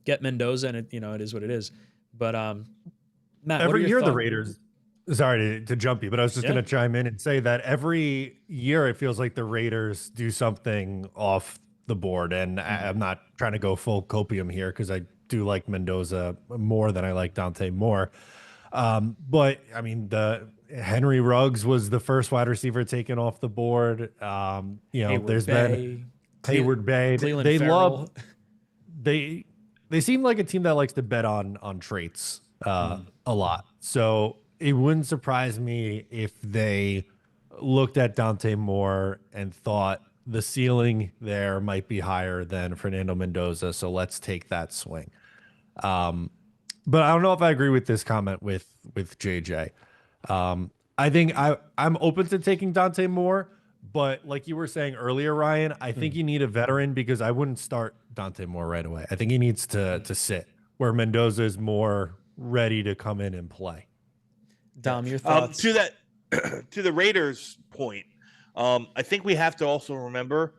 get Mendoza, and it is what it is. But, Matt, every year the Raiders, sorry to jump you, but I was just going to chime in and say that every year it feels like the Raiders do something off the board. And I'm not trying to go full copium here because I do like Mendoza more than I like Dante Moore. But I mean, the Henry Ruggs was the first wide receiver taken off the board. There's been Hayward Bay. They seem like a team that likes to bet on traits a lot. So it wouldn't surprise me if they looked at Dante Moore and thought the ceiling there might be higher than Fernando Mendoza. So let's take that swing. But I don't know if I agree with this comment with JJ. I think I'm open to taking Dante Moore, but like you were saying earlier, Ryan, I think you need a veteran because I wouldn't start Dante Moore right away. I think he needs to sit where Mendoza is more ready to come in and play. Dom, your thoughts? To the Raiders point, I think we have to also remember,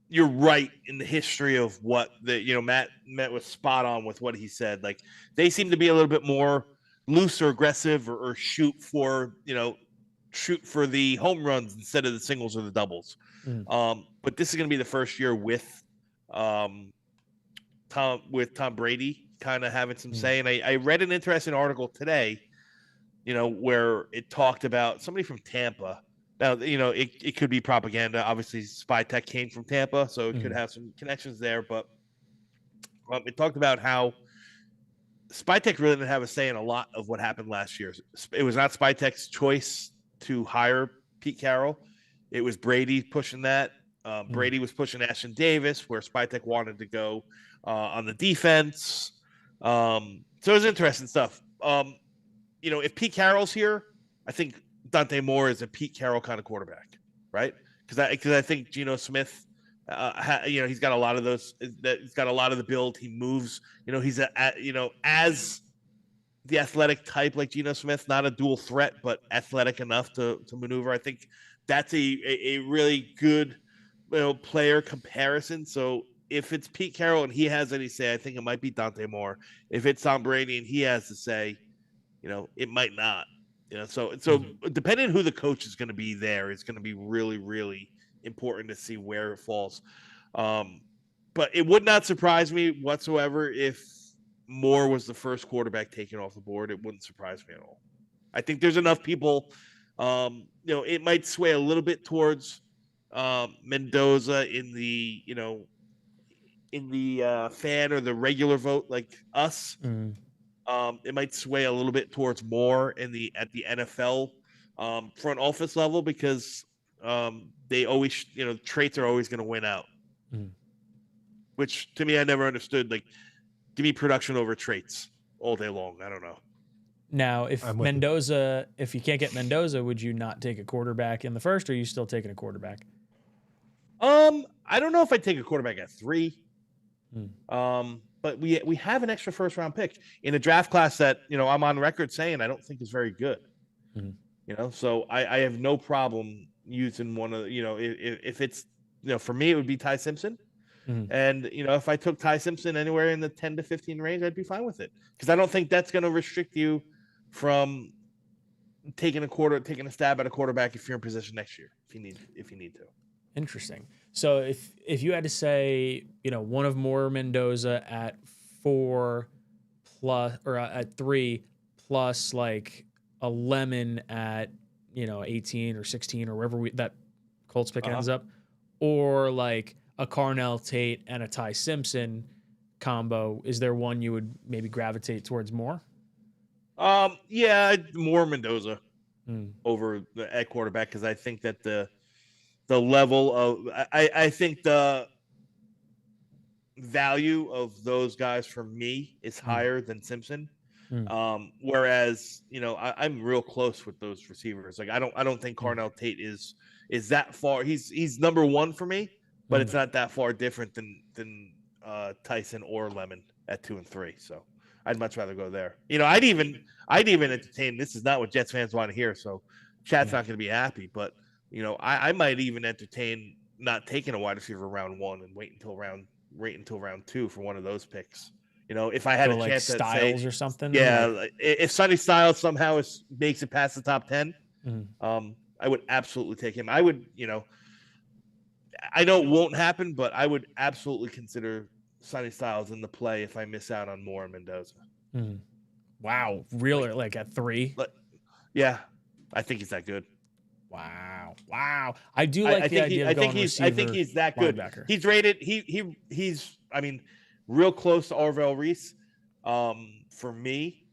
you're right in the history of what Matt was spot on with what he said. Like, they seem to be a little bit more loose or aggressive or shoot for the home runs instead of the singles or the doubles. But this is going to be the first year with Tom Brady kind of having some say. And I read an interesting article today, where it talked about somebody from Tampa. Now, it could be propaganda. Obviously, Spy Tech came from Tampa, so it could have some connections there. But it talked about how Spy Tech really didn't have a say in a lot of what happened last year. It was not Spy Tech's choice to hire Pete Carroll. It was Brady pushing that. Brady was pushing Ashton Davis, where Spy Tech wanted to go on the defense. So it was interesting stuff. If Pete Carroll's here, I think Dante Moore is a Pete Carroll kind of quarterback, right? Because I think Geno Smith, he's got a lot of those. He's got a lot of the build. He moves. He's as the athletic type like Geno Smith, not a dual threat, but athletic enough to maneuver. I think that's a really good player comparison. So if it's Pete Carroll and he has any say, I think it might be Dante Moore. If it's Tom Brady and he has to say, it might not. So depending on who the coach is going to be there, it's going to be really, really important to see where it falls. But it would not surprise me whatsoever if Moore was the first quarterback taken off the board. It wouldn't surprise me at all. I think there's enough people. It might sway a little bit towards Mendoza in the fan or the regular vote, like us. It might sway a little bit towards Moore at the NFL front office level because they always, traits are always going to win out. Which to me, I never understood. Like, give me production over traits all day long. I don't know. Now, if you can't get Mendoza, would you not take a quarterback in the first, or are you still taking a quarterback? I don't know if I'd take a quarterback at 3. But we have an extra first round pick in a draft class that, I'm on record saying I don't think is very good. So I have no problem using one of if it's, for me, it would be Ty Simpson. And, if I took Ty Simpson anywhere in the 10 to 15 range, I'd be fine with it. Because I don't think that's going to restrict you from taking a stab at a quarterback if you're in position next year, if you need to. Interesting. So if you had to say, one of Moore Mendoza at 4 plus, or at 3 plus like a Lemon at, 18 or 16 or wherever that Colts pick ends up, or like a Carnell Tate and a Ty Simpson combo, is there one you would maybe gravitate towards more? Yeah, more Mendoza over at quarterback, because I think that the level of I think the value of those guys for me is higher than Simpson. Whereas I'm real close with those receivers. Like I don't think Carnell Tate is that far. He's number 1 for me, but it's not that far different than Tyson or Lemon at 2 and 3. So I'd much rather go there. I'd even entertain. This is not what Jets fans want to hear, so chat's not going to be happy. But I might even entertain not taking a wide receiver round 1 and wait until round 2 for one of those picks. If I had a chance at Styles or something. Yeah, if Sonny Styles somehow makes it past the top 10, I would absolutely take him. I would, I know it won't happen, but I would absolutely consider Sonny Styles in the play if I miss out on Moore and Mendoza. Wow, really? Like at 3? Yeah, I think he's that good. Wow. I do like the idea of going receiver. I think he's that good. Linebacker. He's rated. He's. I mean, real close to Arvell Reese, for me,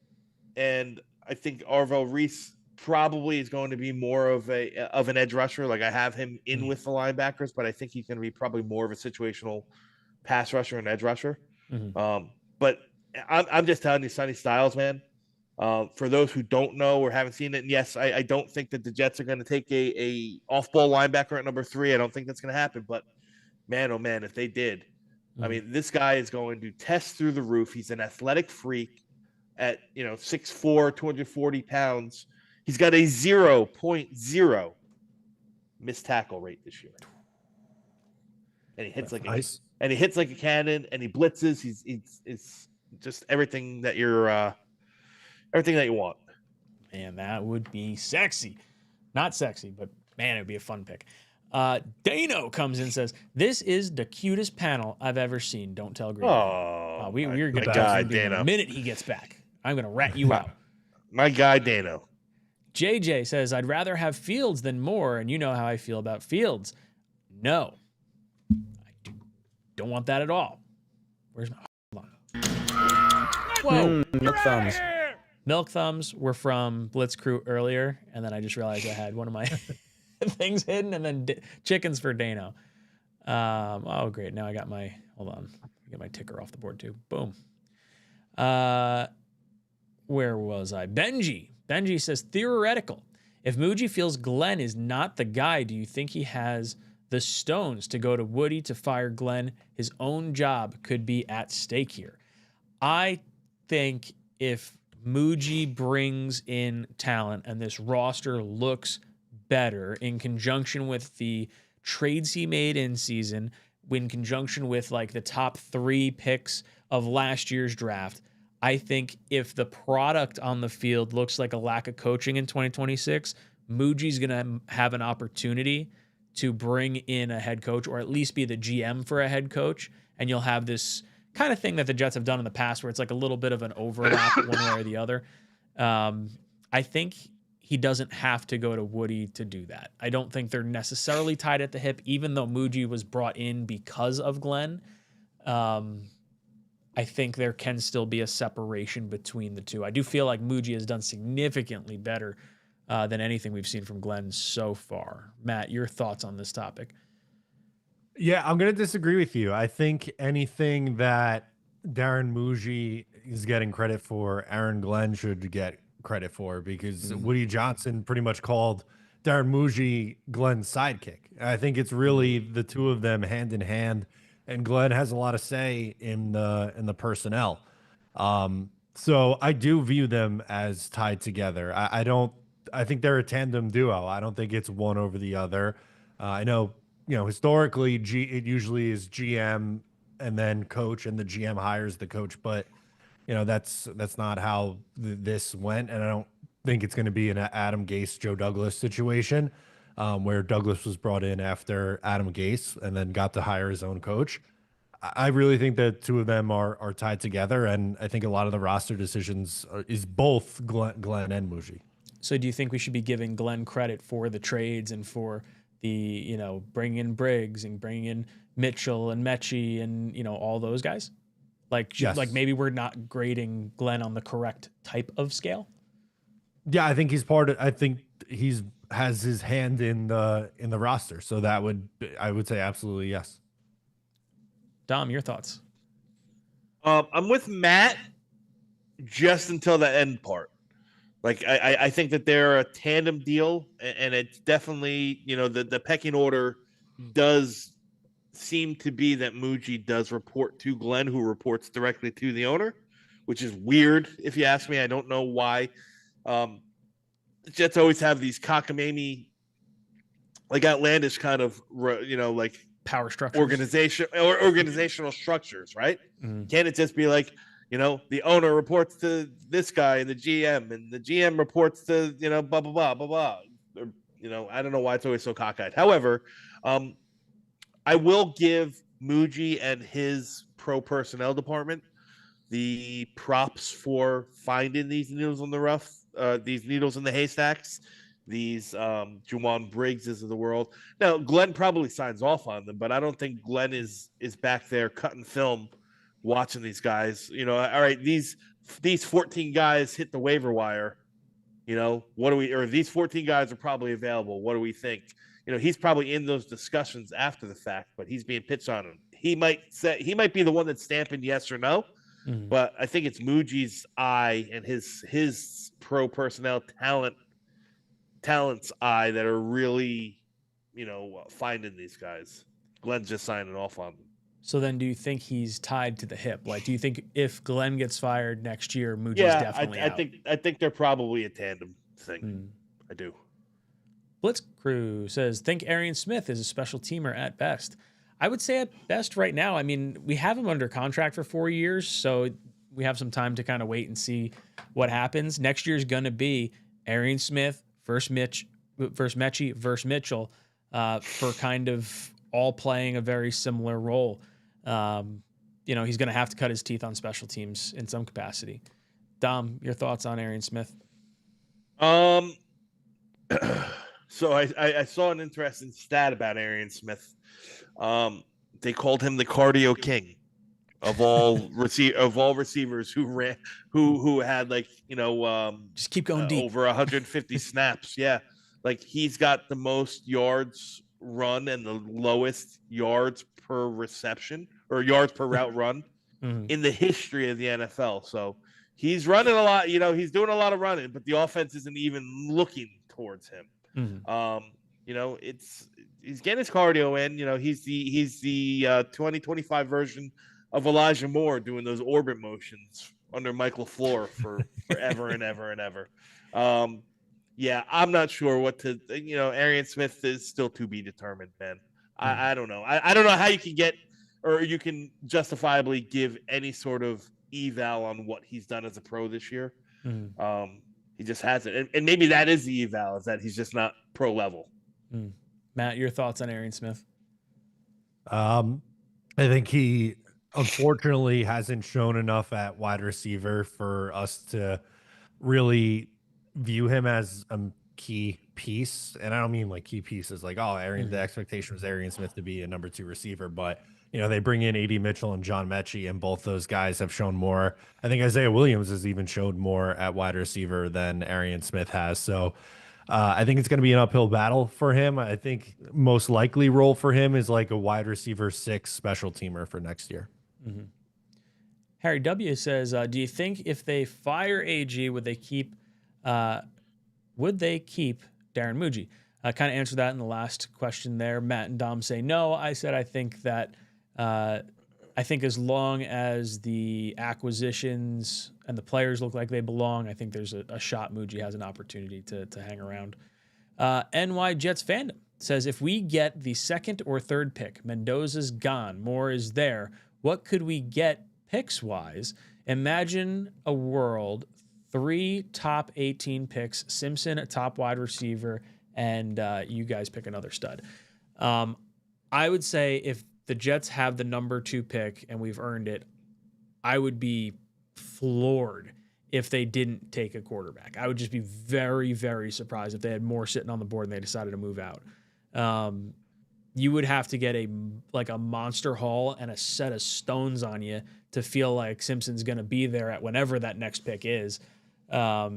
and I think Arvell Reese probably is going to be more of an edge rusher. Like I have him in with the linebackers, but I think he's going to be probably more of a situational pass rusher and edge rusher. But I'm just telling you, Sonny Styles, man. For those who don't know or haven't seen it, and yes, I don't think that the Jets are going to take a off-ball linebacker at number 3. I don't think that's going to happen. But man, oh man, if they did, I mean, this guy is going to test through the roof. He's an athletic freak at 6'4", 240 pounds. He's got a 0.0 missed tackle rate this year, and he hits like a cannon, and he blitzes. He's just everything that you're. Everything that you want. Man, that would be sexy. Not sexy, but man, it would be a fun pick. Dano comes in and says, "This is the cutest panel I've ever seen. Don't tell Green." We're going to dive into him the minute he gets back. I'm going to rat you out. My guy, Dano. JJ says, "I'd rather have Fields than Moore, and you know how I feel about Fields." No, I don't want that at all. Where's my... Hold on. Whoa. Milk thumbs. Milk thumbs were from Blitz Crew earlier, and then I just realized I had one of my things hidden, and then chickens for Dano. Oh, great. Now I got my... Hold on. Get my ticker off the board, too. Boom. Where was I? Benji says, theoretical. If Muji feels Glenn is not the guy, do you think he has the stones to go to Woody to fire Glenn? His own job could be at stake here. I think if Muji brings in talent and this roster looks better in conjunction with the trades he made in season, in conjunction with like the top 3 picks of last year's draft, I think if the product on the field looks like a lack of coaching in 2026, Muji's going to have an opportunity to bring in a head coach, or at least be the GM for a head coach. And you'll have this kind of thing that the Jets have done in the past where it's like a little bit of an overlap one way or the other. I think he doesn't have to go to Woody to do that. I don't think they're necessarily tied at the hip, even though Muji was brought in because of Glenn. I think there can still be a separation between the two. I do feel like Muji has done significantly better than anything we've seen from Glenn so far. Matt, your thoughts on this topic? Yeah, I'm going to disagree with you. I think anything that Darren Muji is getting credit for, Aaron Glenn should get credit for, because Woody Johnson pretty much called Darren Muji Glenn's sidekick. I think it's really the two of them hand in hand, and Glenn has a lot of say in the personnel. So I do view them as tied together. I think they're a tandem duo. I don't think it's one over the other. I know, historically, it usually is GM and then coach, and the GM hires the coach, but that's not how this went, and I don't think it's going to be an Adam Gase, Joe Douglas situation, where Douglas was brought in after Adam Gase and then got to hire his own coach. I really think that two of them are tied together, and I think a lot of the roster decisions is both Glenn and Muji. So do you think we should be giving Glenn credit for the trades and for the, bringing in Briggs and bringing in Mitchell and Mechie and, all those guys? Yes. Like maybe we're not grading Glenn on the correct type of scale? Yeah, I think I think has his hand in the roster. So I would say absolutely yes. Dom, your thoughts? I'm with Matt just until the end part. Like I think that they're a tandem deal, and it's definitely, the pecking order does seem to be that Muji does report to Glenn, who reports directly to the owner, which is weird if you ask me. I don't know why. The Jets always have these cockamamie, like outlandish kind of, like Power structures, organizational structures, right? Mm-hmm. Can't it just be like, the owner reports to this guy and the GM, and the GM reports to, blah, blah, blah, blah, blah. Or, I don't know why it's always so cockeyed. However, I will give Muji and his pro personnel department the props for finding these needles in the rough, these needles in the haystacks, these Juwan Briggses of the world. Now, Glenn probably signs off on them, but I don't think Glenn is back there cutting film, watching these guys. All right, these 14 guys hit the waiver wire. These 14 guys are probably available. What do we think? He's probably in those discussions after the fact, but he's being pitched on him. He might be the one that's stamping yes or no, but I think it's Muji's eye and his pro personnel talent's eye that are really, finding these guys. Glenn's just signing off on them. So then do you think he's tied to the hip? Like, do you think if Glenn gets fired next year, Muji's definitely out? I think they're probably a tandem thing. I do. Blitz Crew says, think Arian Smith is a special teamer at best. I would say at best right now. I mean, we have him under contract for 4 years, so we have some time to kind of wait and see what happens. Next year's going to be Arian Smith versus Mechie versus Mitchell for kind of all playing a very similar role. He's going to have to cut his teeth on special teams in some capacity. Dom, your thoughts on Arian Smith? So I saw an interesting stat about Arian Smith. They called him the cardio king of all receivers who had just keep going deep over 150 snaps. Yeah, like he's got the most yards run and the lowest yards per reception or yards per route run in the history of the NFL. So he's running a lot. He's doing a lot of running, but the offense isn't even looking towards him. He's getting his cardio in. He's the 2025 version of Elijah Moore doing those orbit motions under Mike LaFleur for forever and ever and ever. I'm not sure what to. Arian Smith is still to be determined, man. I don't know. I don't know how you can get, or you can justifiably give any sort of eval on what he's done as a pro this year. He just hasn't. And maybe that is the eval, is that he's just not pro level. Matt, your thoughts on Arian Smith? I think he unfortunately hasn't shown enough at wide receiver for us to really view him as a key piece. And I don't mean like key pieces like, oh, the expectation was Arian Smith to be a number 2 receiver, but they bring in A.D. Mitchell and John Mechie, and both those guys have shown more. I think Isaiah Williams has even showed more at wide receiver than Arian Smith has. So I think it's going to be an uphill battle for him. I think most likely role for him is like a wide receiver 6 special teamer for next year. Harry W says, do you think if they fire AG, would they keep Darren Muji? I kind of answered that in the last question there. Matt and Dom say no. I said I think that I think as long as the acquisitions and the players look like they belong, I think there's a shot Muji has an opportunity to hang around. NY Jets fandom says, if we get the 2nd or 3rd pick, Mendoza's gone, Moore is there, what could we get picks-wise? Imagine a world, 3 top 18 picks, Simpson a top wide receiver, and you guys pick another stud. I would say if the Jets have the number 2 pick and we've earned it, I would be floored if they didn't take a quarterback. I would just be very, very surprised if they had more sitting on the board and they decided to move out. You would have to get a monster haul and a set of stones on you to feel like Simpson's going to be there at whenever that next pick is. I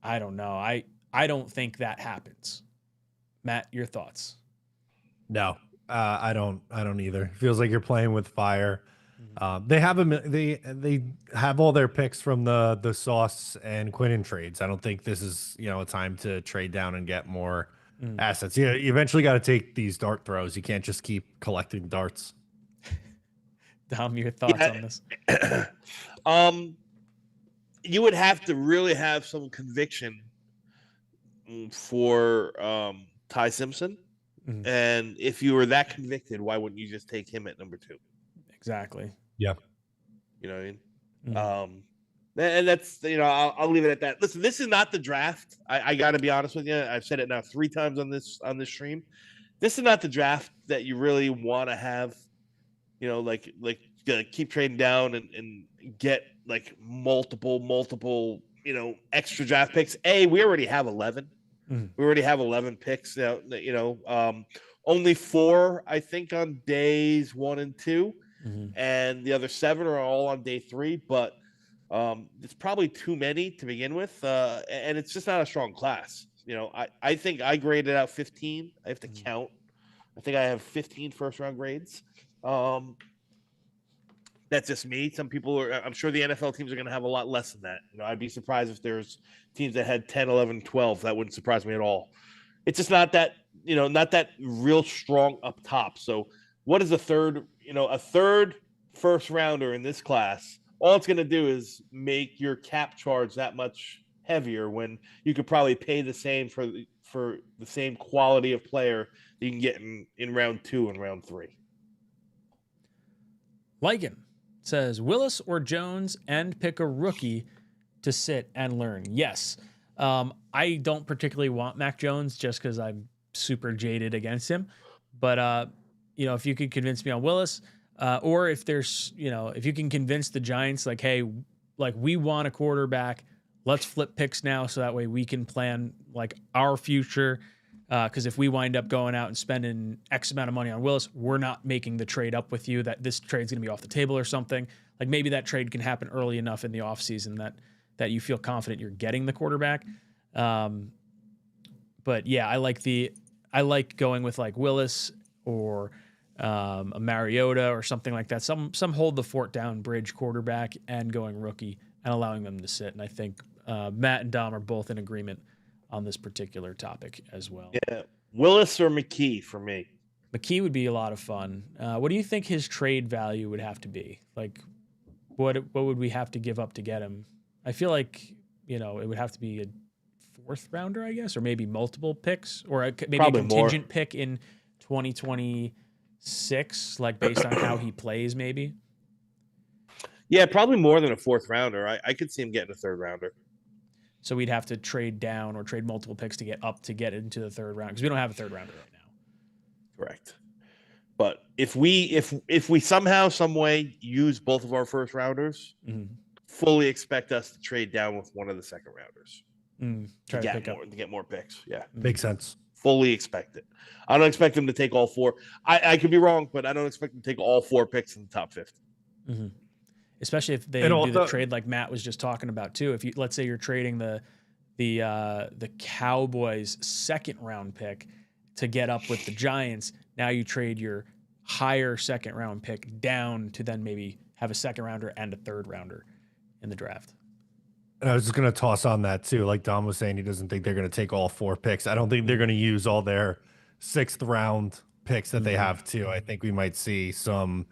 don't know. I don't think that happens. Matt, your thoughts? No, I don't either. Feels like you're playing with fire. They have they have all their picks from the Sauce and Quinnen trades. I don't think this is a time to trade down and get more assets. You eventually got to take these dart throws. You can't just keep collecting darts. Dom, your thoughts on this? You would have to really have some conviction for Ty Simpson. And if you were that convicted, why wouldn't you just take him at number 2? Exactly. Yeah. You know what I mean? And that's, I'll leave it at that. Listen, this is not the draft. I got to be honest with you. I've said it now 3 times on this stream. This is not the draft that you really want to have, keep trading down and get like multiple, extra draft picks. We already have 11. We already have 11 picks now, only 4, I think, on days 1 and 2, and the other 7 are all on day 3, but it's probably too many to begin with, and it's just not a strong class. I think I graded out 15. I have to count. I think I have 15 first-round grades. That's just me. Some people I'm sure the NFL teams are going to have a lot less than that. I'd be surprised if there's teams that had 10, 11, 12. That wouldn't surprise me at all. It's just not that, not that real strong up top. So what is a third first rounder in this class? All it's going to do is make your cap charge that much heavier when you could probably pay the same for the same quality of player that you can get in round 2 and round 3. Lycan says, Willis or Jones, and pick a rookie to sit and learn. Yes. I don't particularly want Mac Jones just because I'm super jaded against him. But, if you could convince me on Willis, or if there's, if you can convince the Giants, like, hey, like we want a quarterback, let's flip picks now so that way we can plan like our future. Because if we wind up going out and spending X amount of money on Willis, we're not making the trade up with you, that this trade's going to be off the table or something. Like maybe that trade can happen early enough in the offseason that you feel confident you're getting the quarterback. But yeah, I like going with like Willis or a Mariota or something like that. Some hold the fort down bridge quarterback and going rookie and allowing them to sit. And I think Matt and Dom are both in agreement on this particular topic as well. Yeah, Willis or McKee for me. McKee would be a lot of fun. What do you think his trade value would have to be? Like, what would we have to give up to get him? I feel like it would have to be a 4th rounder, I guess, or maybe multiple picks, or maybe probably a contingent pick in 2026, like based on how he plays, maybe. Yeah, probably more than a fourth rounder. I could see him getting a third rounder. So we'd have to trade down or trade multiple picks to get up to get into the third round because we don't have a third rounder right now. Correct. But if we somehow, some way use both of our first rounders, fully expect us to trade down with one of the second rounders Try to get more picks. Yeah, Makes sense. Fully expect it. I don't expect them to take all four. I could be wrong, but I don't expect them to take all 4 picks in the top 50. Especially if they do the trade like Matt was just talking about too. If you let's say you're trading the Cowboys' second round pick to get up with the Giants, now you trade your higher second round pick down to then maybe have a second rounder and a third rounder in the draft. And I was just going to toss on that too. Like Dom was saying, he doesn't think they're going to take all 4 picks. I don't think they're going to use all their 6th round picks that they have too. I think we might see some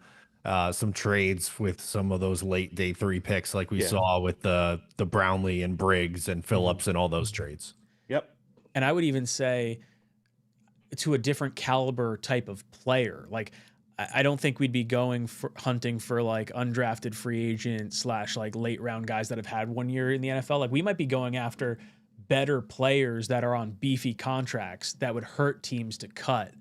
trades with some of those late day 3 picks like we saw with the Brownlee and Briggs and Phillips and all those trades. Yep. And I would even say to a different caliber type of player. Like I don't think we'd be going for hunting for like undrafted free agent / like late round guys that have had 1 year in the NFL. Like we might be going after better players that are on beefy contracts that would hurt teams to cut.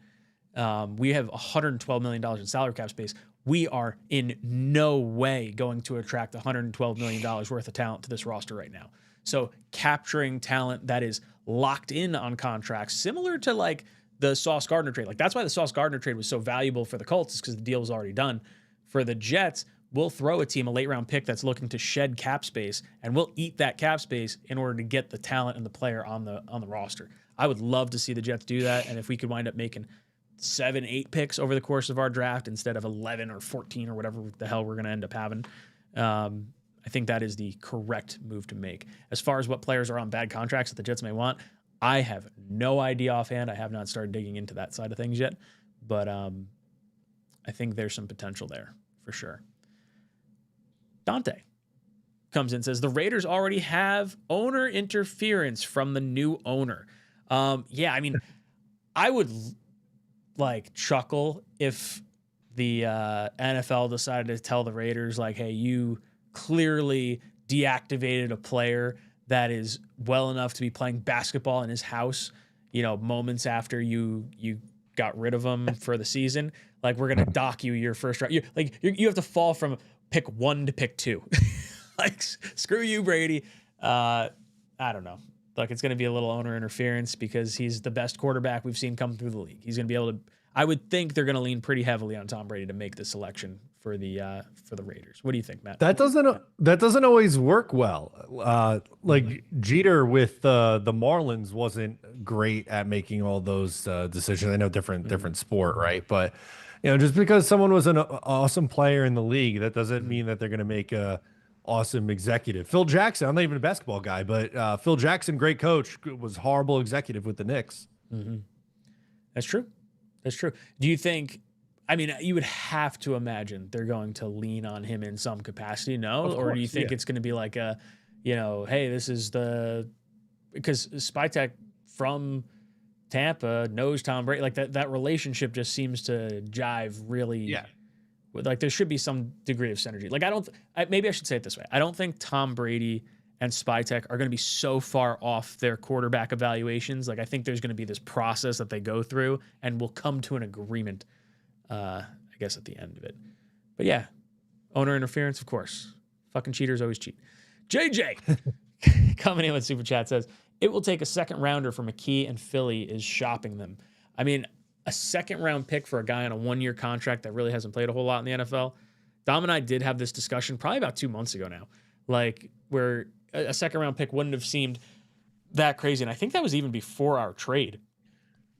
We have $112 million in salary cap space. We are in no way going to attract $112 million worth of talent to this roster right now. So capturing talent that is locked in on contracts, similar to like the Sauce Gardner trade. Like that's why the Sauce Gardner trade was so valuable for the Colts, is because the deal was already done. For the Jets, we'll throw a team a late round pick that's looking to shed cap space, and we'll eat that cap space in order to get the talent and the player on the roster. I would love to see the Jets do that, and if we could wind up making 7, 8 picks over the course of our draft instead of 11 or 14 or whatever the hell we're going to end up having, I think that is the correct move to make. As far as what players are on bad contracts that the Jets may want, I have no idea offhand. I have not started digging into that side of things yet, but I think there's some potential there for sure. Dante comes in and says, the Raiders already have owner interference from the new owner. Yeah, I mean, I would like chuckle if the NFL decided to tell the Raiders like, hey, you clearly deactivated a player that is well enough to be playing basketball in his house, you know, moments after you got rid of him for the season. Like, we're going to dock you your first round. You have to fall from pick 1 to pick 2. Like, screw you, Brady. I don't know. Look, it's going to be a little owner interference because he's the best quarterback we've seen come through the league. He's going to be able to, I would think they're going to lean pretty heavily on Tom Brady to make the selection for the Raiders. What do you think, Matt? That doesn't always work well. Like Jeter with the Marlins wasn't great at making all those decisions. I know different sport, right? But you know, just because someone was an awesome player in the league, that doesn't mean that they're going to make a awesome executive. Phil Jackson, I'm not even a basketball guy, but Phil Jackson, great coach, was horrible executive with the Knicks. That's true. That's true. Do you think, I mean, you would have to imagine they're going to lean on him in some capacity, no? Of Or course, do you think it's going to be like a, you know, hey, this is because Spytek from Tampa knows Tom Brady. Like that relationship just seems to jive really. Yeah. Like there should be some degree of synergy. Like maybe I should say it this way. I don't think Tom Brady and Spytek are going to be so far off their quarterback evaluations. Like I think there's going to be this process that they go through and we'll come to an agreement, I guess, at the end of it. But yeah, owner interference, of course. Fucking cheaters always cheat. JJ coming in with Super Chat says, it will take a second rounder for McKee and Philly is shopping them. I mean, a second round pick for a guy on a 1-year contract that really hasn't played a whole lot in the NFL. Dom and I did have this discussion probably about 2 months ago now, like where a second round pick wouldn't have seemed that crazy. And I think that was even before our trade.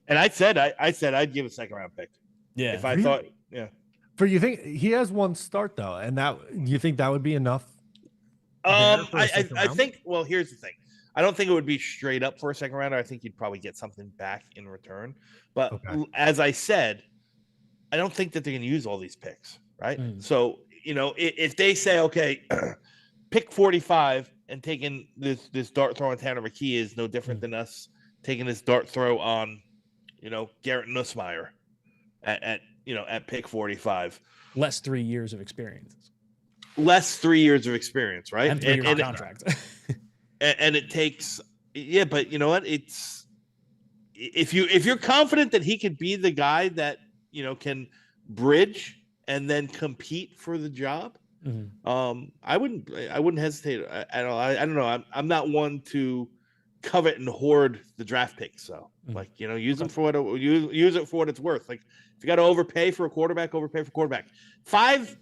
And I said I'd give a second round pick. Yeah. If I thought, yeah. For you think he has 1 start though, and that you think that would be enough? I think, well, here's the thing. I don't think it would be straight up for a second rounder. I think you'd probably get something back in return. But as I said, I don't think that they're going to use all these picks, right? So, you know, if they say, okay, pick 45 and taking this dart throw on Tanner McKee is no different than us taking this dart throw on, you know, Garrett Nussmeier. at pick 45. Less 3 years of experience. Less 3 years of experience, right? And 3 years contract. And it takes, yeah, but you know what? It's if you're confident that he could be the guy that can bridge and then compete for the job, I wouldn't hesitate at all. I don't know. I'm not one to covet and hoard the draft picks. So use them for what use it for what it's worth. Like if you got to overpay for a quarterback, overpay for quarterback. 5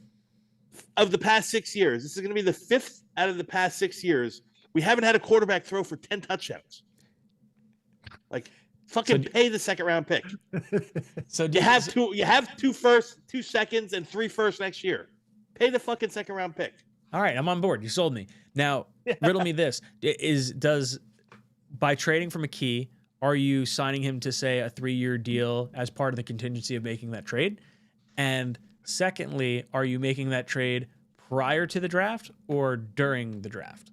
of the past 6 years. This is going to be the 5th out of the past 6 years. We haven't had a quarterback throw for 10 touchdowns. Like fucking pay the second round pick. So you have 2 firsts, 2 seconds, and 3 firsts next year. Pay the fucking second round pick. All right, I'm on board. You sold me. Now, riddle me this: by trading for McKee, are you signing him to say a 3-year deal as part of the contingency of making that trade? And secondly, are you making that trade prior to the draft or during the draft?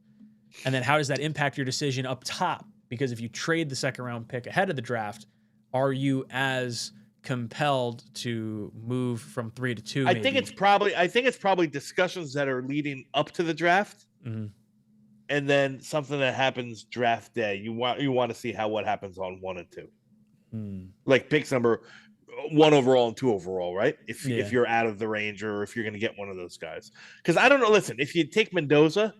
And then how does that impact your decision up top? Because if you trade the second round pick ahead of the draft, are you as compelled to move from 3 to 2? I think it's probably discussions that are leading up to the draft, and then something that happens draft day. You want to see what happens on 1 and 2, like picks number 1 overall and 2 overall, right? If you're out of the range or if you're going to get one of those guys, because I don't know. Listen, if you take Mendoza,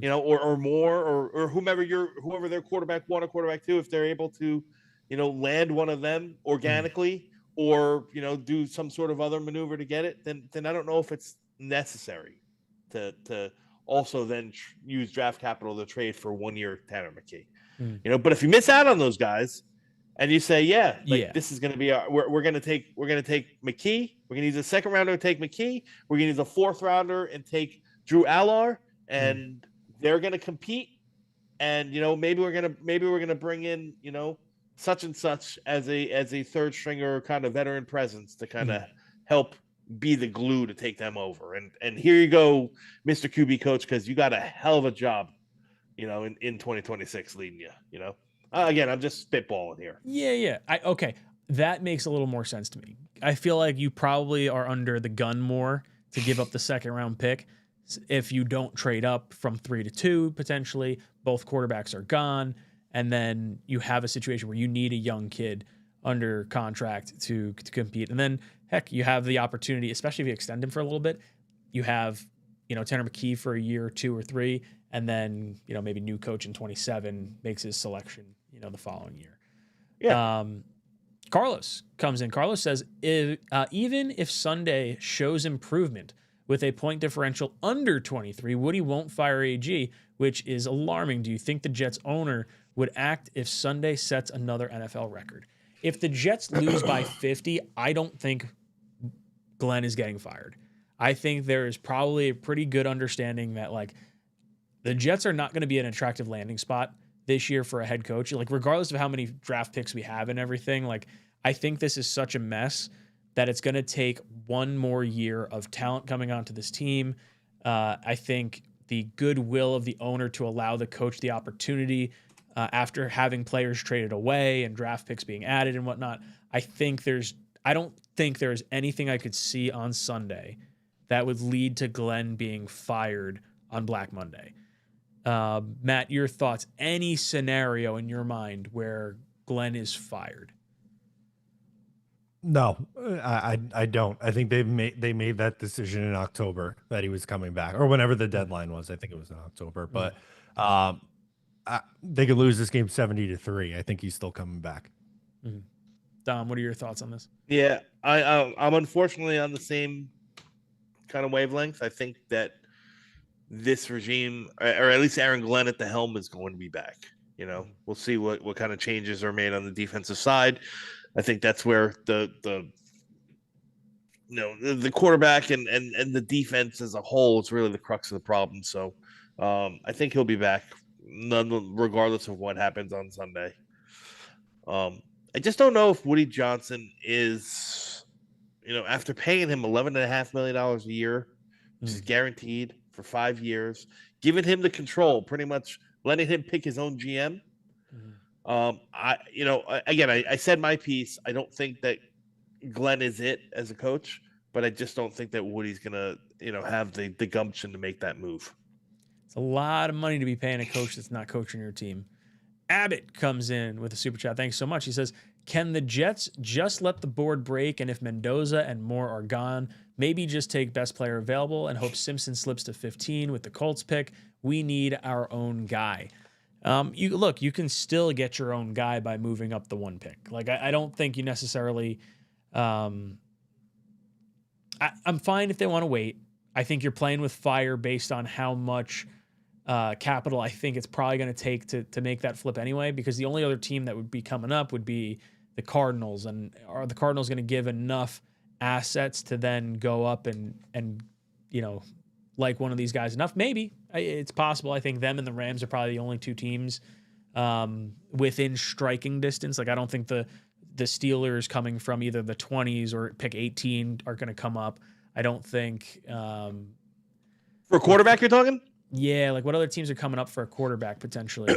or more, or whoever their quarterback 1 or quarterback 2, if they're able to, land one of them organically, or do some sort of other maneuver to get it, then I don't know if it's necessary to also then use draft capital to trade for 1 year Tanner McKee. But if you miss out on those guys, and you say, this is going to be we're going to take McKee, we're going to use a second rounder to take McKee, we're going to use a 4th rounder and take Drew Allar, and they're going to compete, and maybe we're going to bring in such and such as a third stringer kind of veteran presence to kind of help be the glue to take them over. And here you go, Mr. QB coach, because you got a hell of a job, in 2026 leading you. Again, I'm just spitballing here. Yeah. Okay, that makes a little more sense to me. I feel like you probably are under the gun more to give up the second round pick. If you don't trade up from 3 to 2, potentially, both quarterbacks are gone, and then you have a situation where you need a young kid under contract to compete. And then, heck, you have the opportunity, especially if you extend him for a little bit, you have, Tanner McKee for a year or 2 or 3, and then, maybe new coach in 27 makes his selection, the following year. Yeah. Carlos comes in. Carlos says, even if Sunday shows improvement with a point differential under 23, Woody won't fire AG, which is alarming. Do you think the Jets owner would act if Sunday sets another NFL record? If the Jets lose by 50, I don't think Glenn is getting fired. I think there is probably a pretty good understanding that the Jets are not going to be an attractive landing spot this year for a head coach. Regardless of how many draft picks we have and everything, I think this is such a mess that it's going to take 1 more year of talent coming onto this team. I think the goodwill of the owner to allow the coach the opportunity after having players traded away and draft picks being added and whatnot. I don't think there's anything I could see on Sunday that would lead to Glenn being fired on Black Monday. Matt, your thoughts? Any scenario in your mind where Glenn is fired? No, I don't. I think they made that decision in October that he was coming back, or whenever the deadline was. I think it was in October, but they could lose this game 70-3. I think he's still coming back. Dom, what are your thoughts on this? Yeah, I'm unfortunately on the same kind of wavelength. I think that this regime, or at least Aaron Glenn at the helm, is going to be back. We'll see what kind of changes are made on the defensive side. I think that's where the quarterback and the defense as a whole is really the crux of the problem. So I think he'll be back regardless of what happens on Sunday. I just don't know if Woody Johnson is, after paying him $11.5 million a year, which is guaranteed for 5 years, giving him the control, pretty much letting him pick his own GM. I said my piece. I don't think that Glenn is it as a coach, but I just don't think that Woody's gonna, have the gumption to make that move. It's a lot of money to be paying a coach that's not coaching your team. Abbott comes in with a super chat. Thanks so much. He says, can the Jets just let the board break, and if Mendoza and Moore are gone, maybe just take best player available and hope Simpson slips to 15 with the Colts pick? We need our own guy. You can still get your own guy by moving up the one pick. Like, I don't think you necessarily I'm fine if they want to wait. I think you're playing with fire based on how much capital I think it's probably going to take to make that flip anyway, because the only other team that would be coming up would be the Cardinals. And are the Cardinals going to give enough assets to then go up and like one of these guys enough? Maybe. It's possible. I think them and the Rams are probably the only two teams within striking distance. Like, I don't think the Steelers coming from either the 20s or pick 18 are going to come up. I don't think for a quarterback you're talking? Yeah, like what other teams are coming up for a quarterback potentially?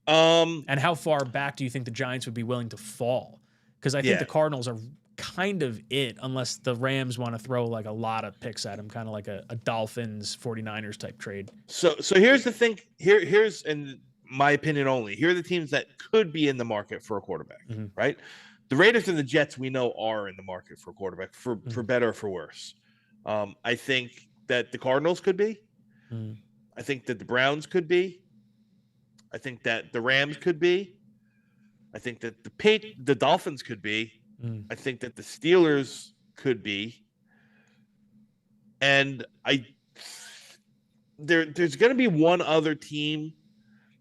And how far back do you think the Giants would be willing to fall? Because I think the Cardinals are kind of it, unless the Rams want to throw like a lot of picks at them, kind of like a Dolphins 49ers type trade. So here's the thing. Here's in my opinion only. Here are the teams that could be in the market for a quarterback, right? The Raiders and the Jets we know are in the market for a quarterback, for better or for worse. I think that the Cardinals could be. I think that the Browns could be. I think that the Rams could be. I think that the Dolphins could be. I think that the Steelers could be. And there's going to be one other team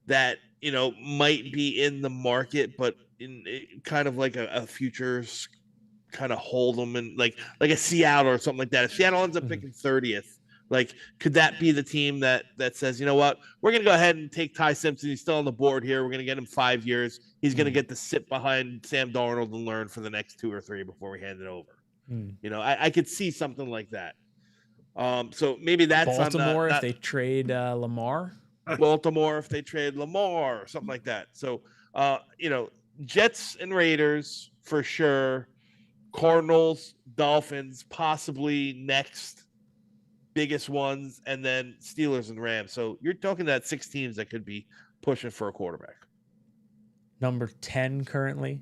that, might be in the market, but in kind of like a futures kind of hold them and like a Seattle or something like that. If Seattle ends up picking 30th, like, could that be the team that says, you know what, we're going to go ahead and take Ty Simpson. He's still on the board here. We're going to get him 5 years. He's going to get to sit behind Sam Darnold and learn for the next 2 or 3 before we hand it over. I could see something like that. So maybe that's Baltimore if they trade Lamar. Baltimore if they trade Lamar or something like that. So, Jets and Raiders for sure. Cardinals, Dolphins, possibly next biggest ones, and then Steelers and Rams. So you're talking that 6 teams that could be pushing for a quarterback. Number 10 currently.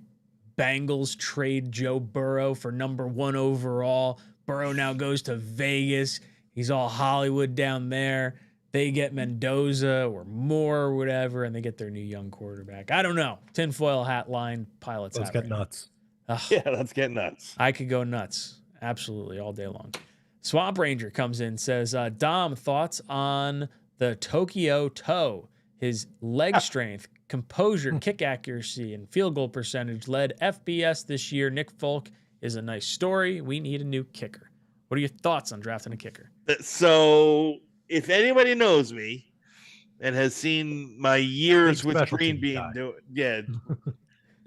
Bengals trade Joe Burrow for number 1 overall. Burrow now goes to Vegas. He's all Hollywood down there. They get Mendoza or Moore or whatever, and they get their new young quarterback. I don't know. Tinfoil hat line, pilot's Let's hat. get nuts. Yeah, let's get nuts. I could go nuts. Absolutely, all day long. Swamp Ranger comes in and says, Dom, thoughts on the Tokyo toe? His leg strength, composure, kick accuracy, and field goal percentage led FBS this year. Nick Folk is a nice story. We need a new kicker. What are your thoughts on drafting a kicker? So if anybody knows me and has seen my years with Green Bean,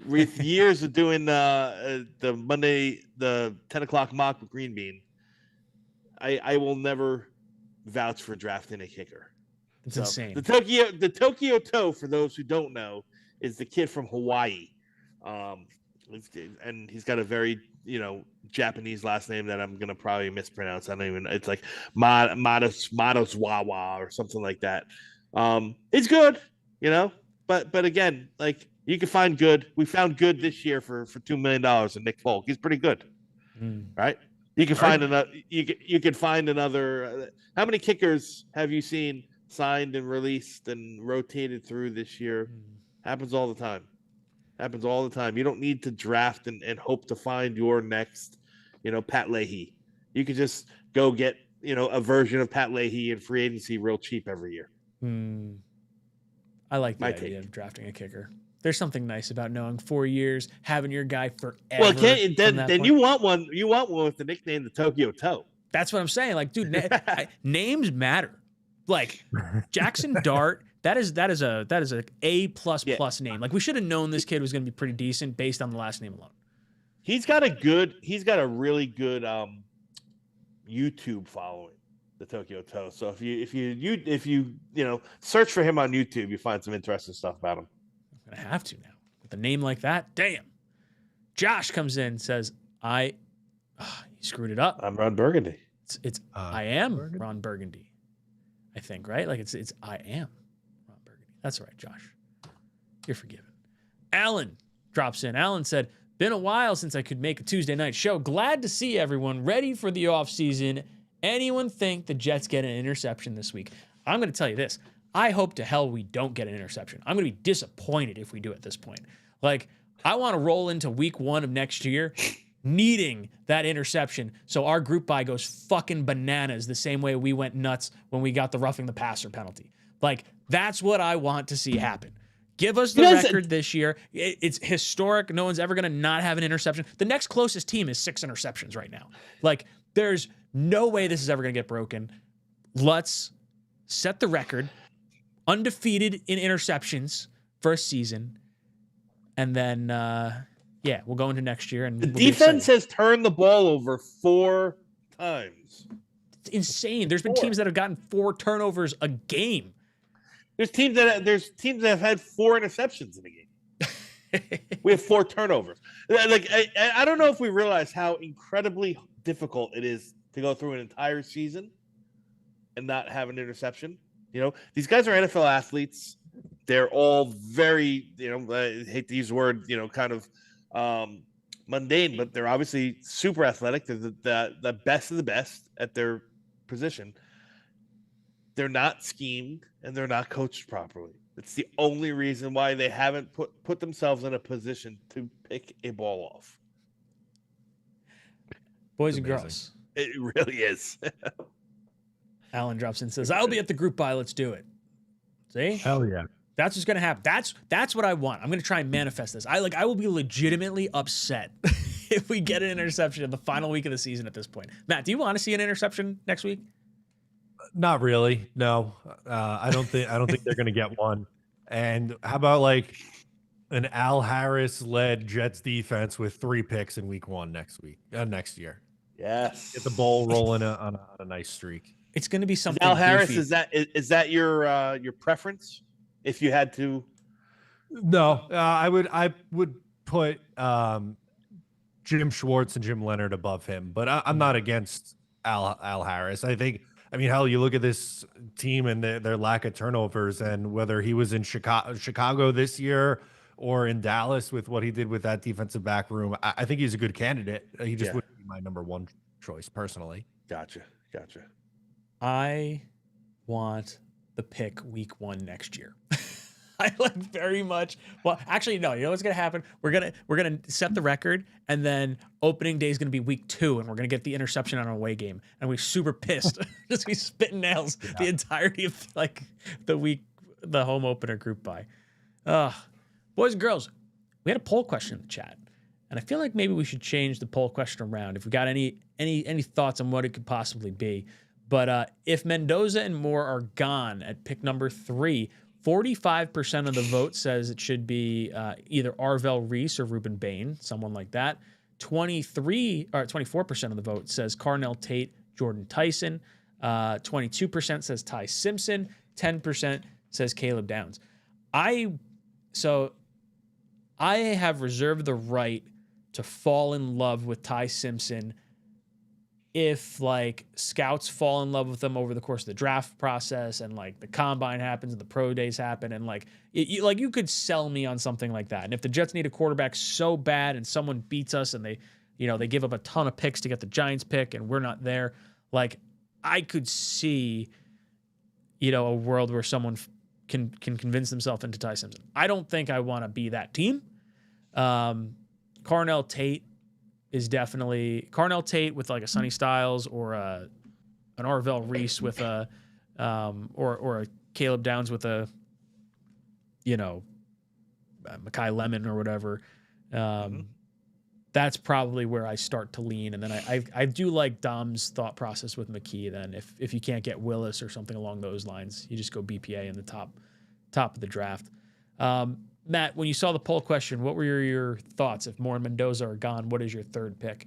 with years of doing the Monday, the 10 o'clock mock with Green Bean, I will never vouch for drafting a kicker. It's insane. The Tokyo toe, for those who don't know, is the kid from Hawaii. And he's got a very, Japanese last name that I'm going to probably mispronounce. It's like Madoswawa or something like that. It's good, but again, like, you can find good. We found good this year for $2 million in Nick Folk. He's pretty good, right? You can find another. You can find another. How many kickers have you seen signed and released and rotated through this year? Happens all the time. You don't need to draft and hope to find your next, Pat Leahy. You could just go get, a version of Pat Leahy in free agency real cheap every year. I like the idea of drafting a kicker. There's something nice about knowing 4 years, having your guy forever. Well, then you want one. You want one with the nickname the Tokyo Toe. That's what I'm saying. Like, dude, names matter. Like Jackson Dart. That is a A++ name. Like, we should have known this kid was going to be pretty decent based on the last name alone. He's got a really good YouTube following, the Tokyo Toe. So if you search for him on YouTube, you find some interesting stuff about him. I'm gonna have to now with a name like that. Damn. Josh comes in and says, He screwed it up. I'm Ron Burgundy. I am Ron Burgundy. I think, right? Like it's I am Ron Burgundy. That's all right, Josh. You're forgiven. Alan drops in. Alan said, been a while since I could make a Tuesday night show. Glad to see everyone ready for the offseason. Anyone think the Jets get an interception this week? I'm going to tell you this. I hope to hell we don't get an interception. I'm going to be disappointed if we do at this point. Like, I want to roll into week 1 of next year needing that interception so our group buy goes fucking bananas the same way we went nuts when we got the roughing the passer penalty. Like, that's what I want to see happen. Give us the record this year. It's historic. No one's ever going to not have an interception. The next closest team is 6 interceptions right now. Like, there's no way this is ever going to get broken. Let's set the record. Undefeated in interceptions for a season. And then, we'll go into next year. And the defense has turned the ball over 4 times. It's insane. There's been teams that have gotten 4 turnovers a game. There's teams that have had 4 interceptions in a game. We have 4 turnovers. Like I don't know if we realize how incredibly difficult it is to go through an entire season and not have an interception. You know, these guys are NFL athletes. They're all very, I hate to use the word, kind of mundane, but they're obviously super athletic. They're the best of the best at their position. They're not schemed and they're not coached properly. It's the only reason why they haven't put themselves in a position to pick a ball off. Boys and girls. It really is. Alan drops in and says, I'll be at the group buy. Let's do it. See? Hell yeah. That's what's going to happen. That's what I want. I'm going to try and manifest this. I will be legitimately upset if we get an interception in the final week of the season at this point. Matt, do you want to see an interception next week? Not really. No, I don't think they're going to get one. And how about like an Al Harris led Jets defense with 3 picks in week 1 next year? Yes. Get the ball rolling on a nice streak. It's going to be something. Al Harris, goofy. is that your preference? If you had to? No, I would put Jim Schwartz and Jim Leonard above him, but I'm not against Al Harris. Hell, you look at this team and their lack of turnovers, and whether he was in Chicago this year or in Dallas with what he did with that defensive back room, I think he's a good candidate. He just wouldn't be my number 1 choice personally. Gotcha. I want the pick week 1 next year. I like very much. Well, actually, no. You know what's gonna happen? We're gonna set the record, and then opening day is gonna be week 2, and we're gonna get the interception on an away game, and we're super pissed, just be spitting nails the entirety of like the home opener group buy. Boys and girls, we had a poll question in the chat, and I feel like maybe we should change the poll question around. If we got any thoughts on what it could possibly be, but if Mendoza and Moore are gone at pick number 3. 45% of the vote says it should be either Arvell Reese or Ruben Bain, someone like that. 24% of the vote says Carnell Tate, Jordan Tyson. 22% says Ty Simpson. 10% says Caleb Downs. I have reserved the right to fall in love with Ty Simpson if like scouts fall in love with them over the course of the draft process, and like the combine happens and the pro days happen, and like you could sell me on something like that. And if the Jets need a quarterback so bad and someone beats us and they give up a ton of picks to get the Giants pick and we're not there, like I could see a world where someone can convince themselves into Ty Simpson. I don't think I want to be that team. Carnell Tate is definitely Carnell Tate with like a Sonny Styles or an Arvell Reese with a or a Caleb Downs with a Mekhi Lemon or whatever. That's probably where I start to lean, and then I do like Dom's thought process with McKee. Then if you can't get Willis or something along those lines, you just go BPA in the top of the draft. Matt, when you saw the poll question, what were your thoughts? If Moore and Mendoza are gone, what is your 3rd pick?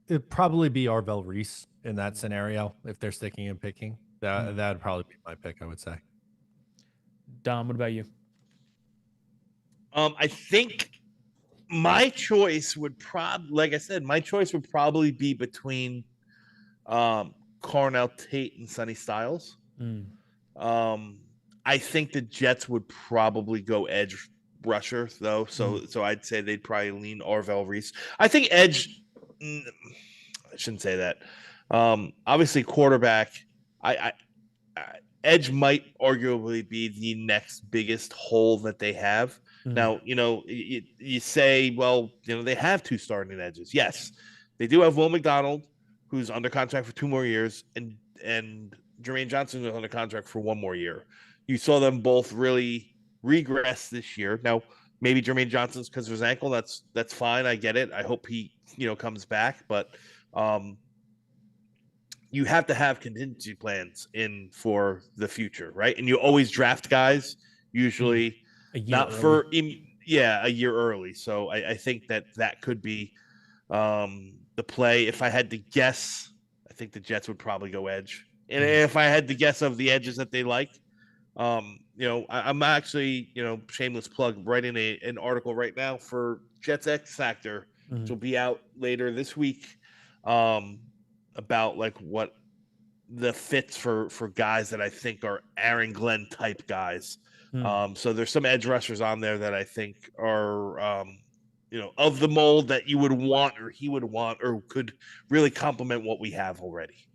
It'd probably be Arvell Reese in that scenario if they're sticking and picking. That'd probably be my pick, I would say. Dom, what about you? I think My choice would like I said, my choice would probably be between Carnell Tate and Sonny Styles. I think the Jets would probably go edge rusher though, so I'd say they'd probably lean Arvell Reese. I think edge. I shouldn't say that. Obviously, quarterback. Edge might arguably be the next biggest hole that they have. Now, you say, well, they have 2 starting edges. Yes, they do have Will McDonald, who's under contract for 2 more years, and Jermaine Johnson is under contract for 1 more year. You saw them both really regress this year. Now, maybe Jermaine Johnson's because of his ankle. That's fine. I get it. I hope he comes back, but you have to have contingency plans in for the future, right? And you always draft guys usually a year early. So I think that could be the play. If I had to guess, I think the Jets would probably go edge. And if I had to guess of the edges that they like, I'm actually, shameless plug, writing an article right now for Jets X Factor, which will be out later this week, about like what the fits for guys that I think are Aaron Glenn type guys. So there's some edge rushers on there that I think are, of the mold that you would want, or he would want, or could really complement what we have already.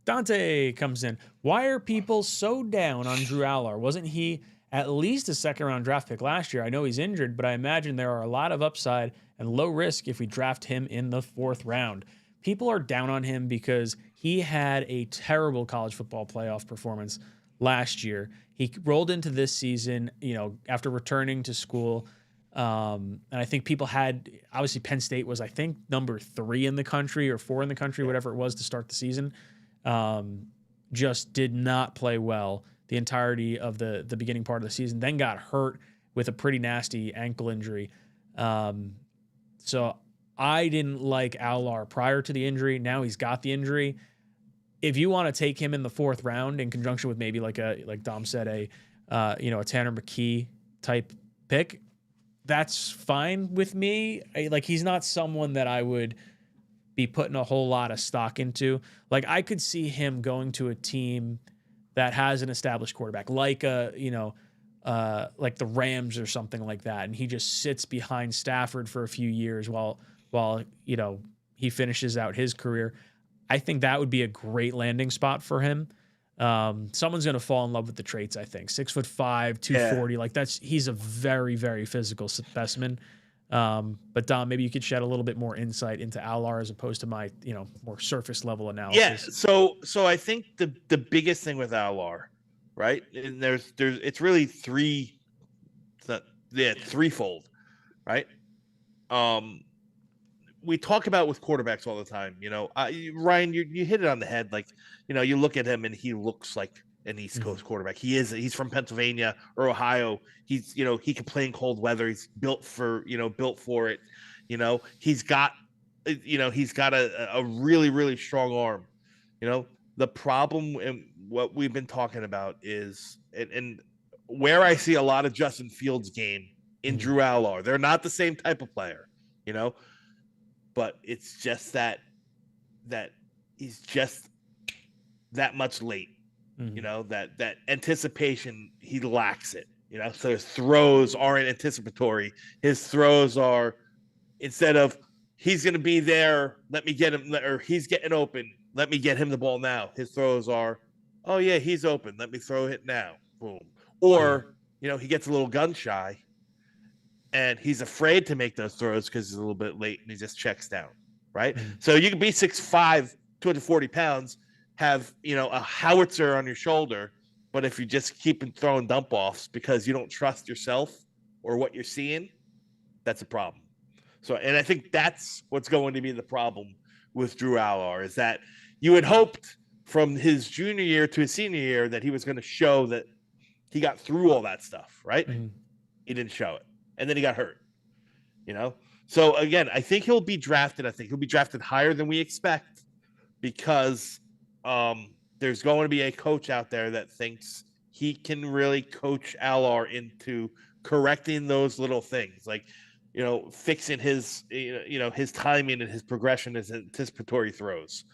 Dante comes in. Why are people so down on Drew Allar? Wasn't he at least a 2nd-round draft pick last year? I know he's injured, but I imagine there are a lot of upside and low risk if we draft him in the 4th round. People are down on him because he had a terrible college football playoff performance last year. He rolled into this season, after returning to school. And I think people had, obviously Penn State was, I think, number 3 in the country or 4 in the country, whatever it was to start the season. Just did not play well the entirety of the beginning part of the season, then got hurt with a pretty nasty ankle injury. So I didn't like Allar prior to the injury. Now he's got the injury. If you want to take him in the 4th round in conjunction with maybe like Dom said, a Tanner McKee type pick, that's fine with me. He's not someone that I would be putting a whole lot of stock into. Like, I could see him going to a team that has an established quarterback, like the Rams or something like that, and he just sits behind Stafford for a few years while he finishes out his career. I think that would be a great landing spot for him. Someone's going to fall in love with the traits, I think. 6'5", 240. Yeah. He's a very, very physical specimen. But Dom, maybe you could shed a little bit more insight into Allar as opposed to my, more surface level analysis. Yeah. So I think the biggest thing with Allar, right? And there's it's really threefold, right? We talk about with quarterbacks all the time, Ryan, you hit it on the head. Like, you look at him and he looks like an East Coast quarterback. He's from Pennsylvania or Ohio. He's, he can play in cold weather. He's built for it. He's got a really, really strong arm. The problem and what we've been talking about is, and where I see a lot of Justin Fields' game in Drew Allar. They're not the same type of player, but it's just that he's just that much late. That anticipation, he lacks it. So his throws aren't anticipatory. His throws are, instead of he's going to be there, let me get him, or he's getting open, let me get him the ball now. His throws are, oh yeah, he's open, let me throw it now. Boom. Or, he gets a little gun shy and he's afraid to make those throws because he's a little bit late and he just checks down, right? So you can be 6'5", 240 pounds, have, a howitzer on your shoulder, but if you just keep throwing dump offs because you don't trust yourself or what you're seeing, that's a problem. So, and I think that's what's going to be the problem with Drew Allar, is that you had hoped from his junior year to his senior year that he was going to show that he got through all that stuff, right? He didn't show it. And then he got hurt, So again, I think he'll be drafted. I think he'll be drafted higher than we expect because there's going to be a coach out there that thinks he can really coach Allar into correcting those little things, like, fixing his, his timing and his progression, his anticipatory throws.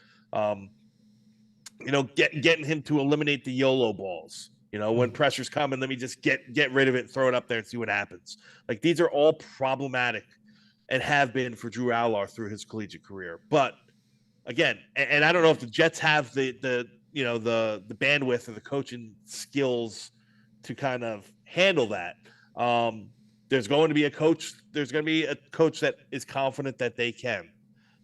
Getting him to eliminate the YOLO balls. When pressure's coming, let me just get rid of it and throw it up there and see what happens. Like, these are all problematic and have been for Drew Allar through his collegiate career. But again, and I don't know if the Jets have the bandwidth or the coaching skills to kind of handle that. There's going to be a coach that is confident that they can.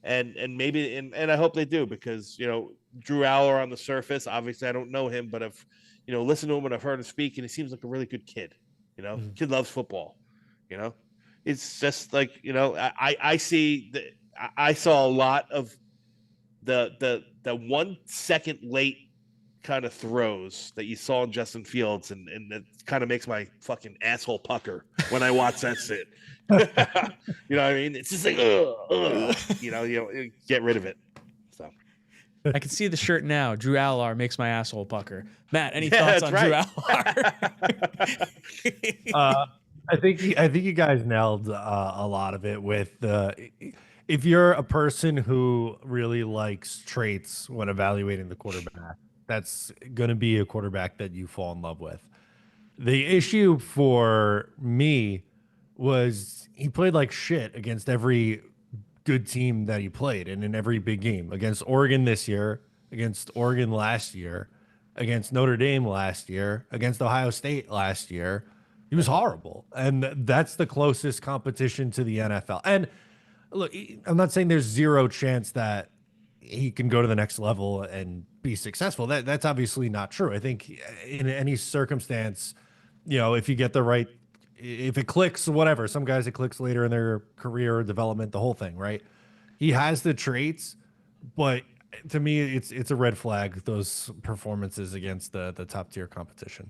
And maybe and I hope they do, because Drew Allar on the surface, obviously I don't know him, but I've listened to him and I've heard him speak, and he seems like a really good kid. Kid loves football. It's just like, I saw a lot of the 1 second late kind of throws that you saw in Justin Fields, and that kind of makes my fucking asshole pucker when I watch that shit. You know what I mean? It's just like, get rid of it. So I can see the shirt now. Drew Allar makes my asshole pucker. Matt, any thoughts on Drew Allar? I think you guys nailed a lot of it with if you're a person who really likes traits when evaluating the quarterback, that's going to be a quarterback that you fall in love with. The issue for me was he played like shit against every good team that he played, and in every big game, against Oregon this year, against Oregon last year, against Notre Dame last year, against Ohio State last year. He was horrible. And that's the closest competition to the NFL. And look, I'm not saying there's zero chance that he can go to the next level and be successful. That's obviously not true. I think in any circumstance, if you get the right, if it clicks, whatever, some guys it clicks later in their career or development, the whole thing, right? He has the traits, but to me, it's a red flag, those performances against the top tier competition.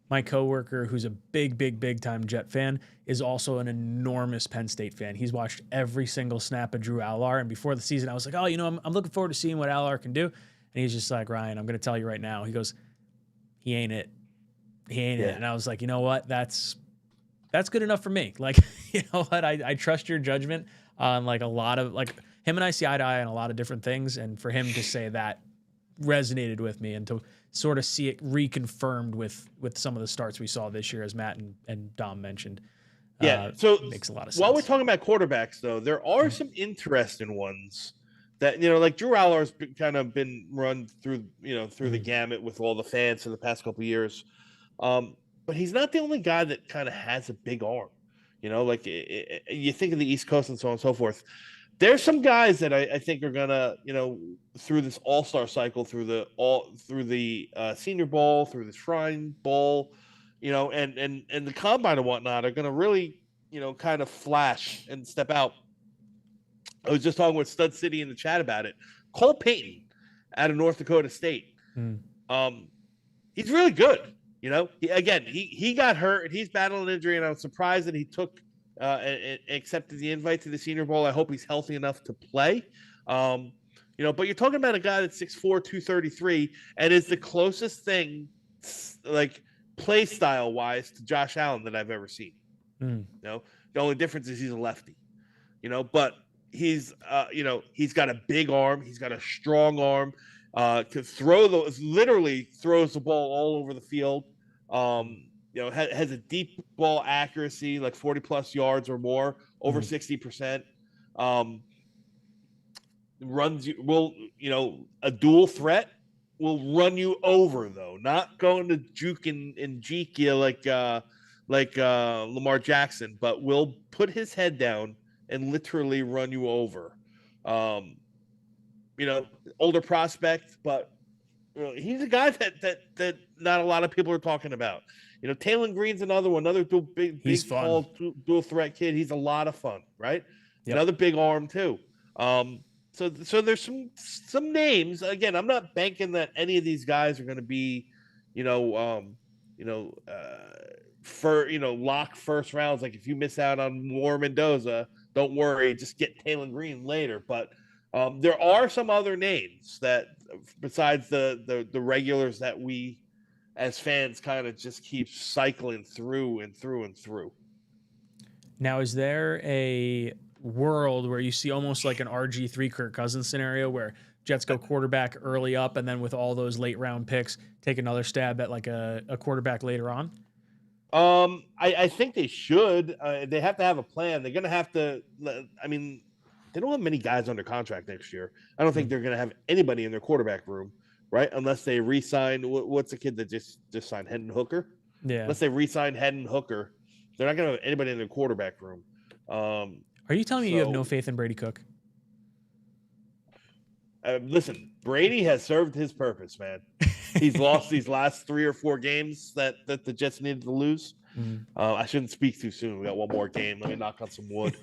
My coworker, who's a big time Jet fan, is also an enormous Penn State fan. He's watched every single snap of Drew Allar, and before the season, I was like, I'm looking forward to seeing what Allar can do. And he's just like, Ryan, I'm going to tell you right now. He goes, he ain't it. He ain't it. And I was like, you know what? That's good enough for me. Like, you know what? I trust your judgment on like a lot of, like, him and I see eye to eye on a lot of different things, and for him to say that resonated with me, and to sort of see it reconfirmed with some of the starts we saw this year, as Matt and Dom mentioned. So makes a lot of sense. While we're talking about quarterbacks, though, there are some interesting ones that, like Drew Allar's been run through, through the gamut with all the fans in the past couple of years. But he's not the only guy that kind of has a big arm. Like you think of the East Coast and so on and so forth. There's some guys that I think are gonna, through this All-Star cycle, through the Senior Bowl, through the Shrine Bowl, and the Combine and whatnot, are gonna really, kind of flash and step out. I was just talking with Stud City in the chat about it. Cole Payton out of North Dakota State. He's really good. He got hurt and he's battling injury, and I was surprised that he took and accepted the invite to the Senior Bowl. I hope he's healthy enough to play. But you're talking about a guy that's 6'4", 233, and is the closest thing, like play style wise, to Josh Allen that I've ever seen. The only difference is he's a lefty. But he's got a big arm, he's got a strong arm, literally throws the ball all over the field. Has a deep ball accuracy, like 40 plus yards or more, over 60%. A dual threat will run you over, though, not going to juke and jeek you like Lamar Jackson, but will put his head down and literally run you over. Older prospect, but he's a guy that not a lot of people are talking about. Taylor Green's another big tall dual threat kid. He's a lot of fun, right? Yep. Another big arm too. So there's some names. Again, I'm not banking that any of these guys are going to be, lock first rounds. Like if you miss out on War Mendoza, don't worry, just get Taylor Green later. But there are some other names that, besides the regulars that we as fans kind of just keep cycling through and through and through. Now, is there a world where you see almost like an RG3 Kirk Cousins scenario where Jets go quarterback early up and then with all those late round picks take another stab at like a quarterback later on? I think they should. They have to have a plan. They're going to have to. I mean, they don't have many guys under contract next year. I don't think they're going to have anybody in their quarterback room, right? Unless they re-sign. What's the kid that just signed Hendon Hooker? Yeah. Unless they re-sign Hendon Hooker, they're not going to have anybody in their quarterback room. Are you telling me you have no faith in Brady Cook? Listen, Brady has served his purpose, man. He's lost these last 3 or 4 games that the Jets needed to lose. I shouldn't speak too soon. We got one more game. Let me knock on some wood.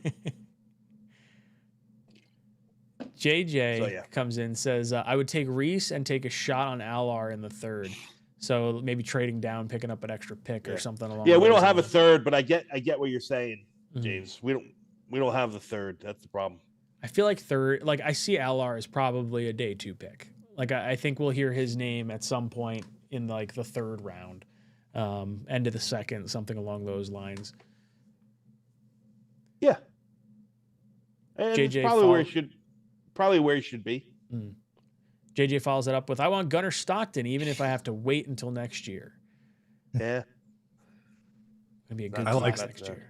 JJ comes in, says, I would take Reese and take a shot on Allar in the 3rd. So maybe trading down, picking up an extra pick or something along we those don't have a lines. 3rd, but I get what you're saying, James. We don't have the 3rd. That's the problem. I feel like 3rd, like I see Allar as probably a day 2 pick. Like I think we'll hear his name at some point in like the 3rd round, end of the 2nd, something along those lines. Yeah. And JJ it's probably where he should be. JJ follows it up with, I want Gunnar Stockton, even if I have to wait until next year. Yeah. Gonna be a good I like class next year.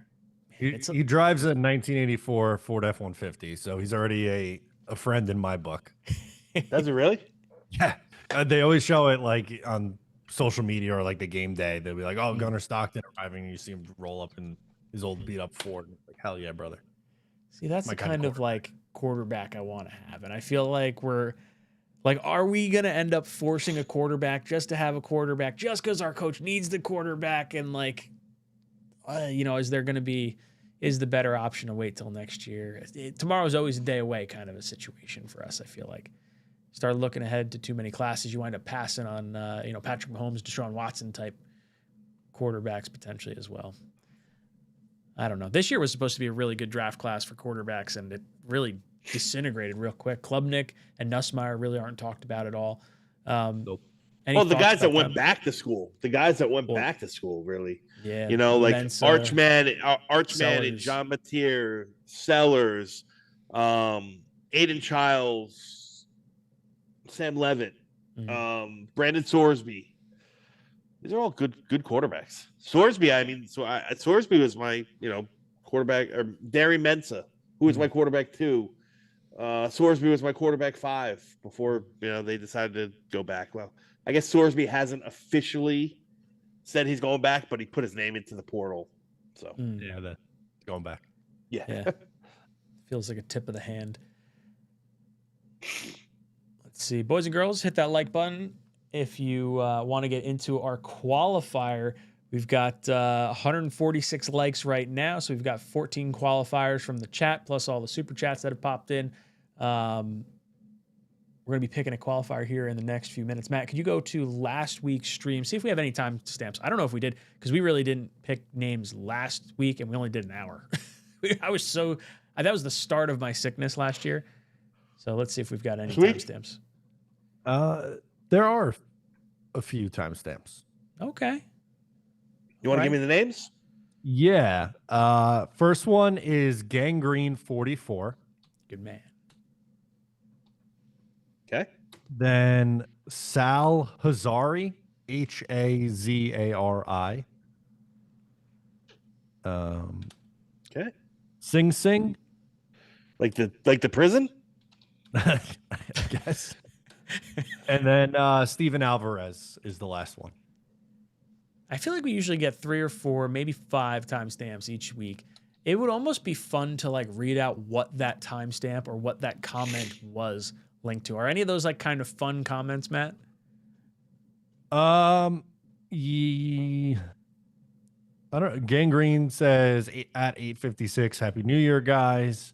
He drives a 1984 Ford F-150, so he's already a friend in my book. Does it really? Yeah. They always show it like on social media or like the game day. They'll be like, oh, Gunnar Stockton arriving, and you see him roll up in his old beat up Ford. Like, hell yeah, brother. See, that's the kind of like quarterback I want to have. And I feel like are we going to end up forcing a quarterback just to have a quarterback just because our coach needs the quarterback? And like, is the better option to wait till next year? Tomorrow's always a day away kind of a situation for us. I feel like start looking ahead to too many classes. You wind up passing on, Patrick Mahomes, Deshaun Watson type quarterbacks potentially as well. I don't know. This year was supposed to be a really good draft class for quarterbacks, and it really disintegrated real quick. Klubnik and Nussmeier really aren't talked about at all. Nope. Well, the guys that went back to school. The guys that went back to school, really. Yeah. Like Mensa, Archman and Sellers. John Mateer, Sellers, Aiden Childs, Sam Levitt, Brandon Sorsby. These are all good quarterbacks. Sorsby, Sorsby was my, quarterback, or Derry Mensa, who was my quarterback 2. Sorsby was my quarterback 5 before, they decided to go back. Well, I guess Sorsby hasn't officially said he's going back, but he put his name into the portal. So yeah, that's going back. Yeah. Feels like a tip of the hand. Let's see. Boys and girls, hit that like button if you want to get into our qualifier. We've got 146 likes right now, so we've got 14 qualifiers from the chat, plus all the super chats that have popped in. We're going to be picking a qualifier here in the next few minutes. Matt, could you go to last week's stream, see if we have any time stamps? I don't know if we did, because we really didn't pick names last week, and we only did an hour. That was the start of my sickness last year. So let's see if we've got any timestamps. There are a few timestamps. Okay. You want to give me the names? Yeah. First one is Gangrene 44. Good man. Okay. Then Sal Hazari, Hazari. Okay. Sing Sing. Like the prison? I guess. And then Steven Alvarez is the last one. I feel like we usually get 3 or 4, maybe 5 timestamps each week. It would almost be fun to like read out what that timestamp or what that comment was linked to. Are any of those like kind of fun comments, Matt? I don't know. Gangrene says at 8:56, Happy New Year, guys.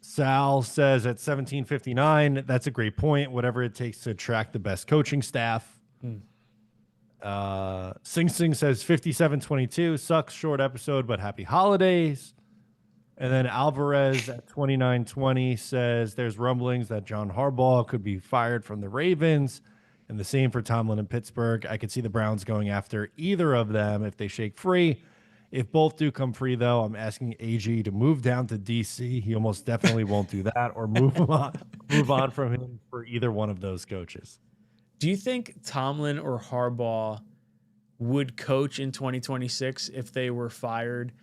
Sal says at 17:59, that's a great point. Whatever it takes to attract the best coaching staff. Sing Sing says 57:22, sucks, short episode, but happy holidays. And then Alvarez at 29:20 says there's rumblings that John Harbaugh could be fired from the Ravens. And the same for Tomlin and Pittsburgh. I could see the Browns going after either of them if they shake free. If both do come free, though, I'm asking AG to move down to DC. He almost definitely won't do that, or move on from him for either one of those coaches. Do you think Tomlin or Harbaugh would coach in 2026 if they were fired?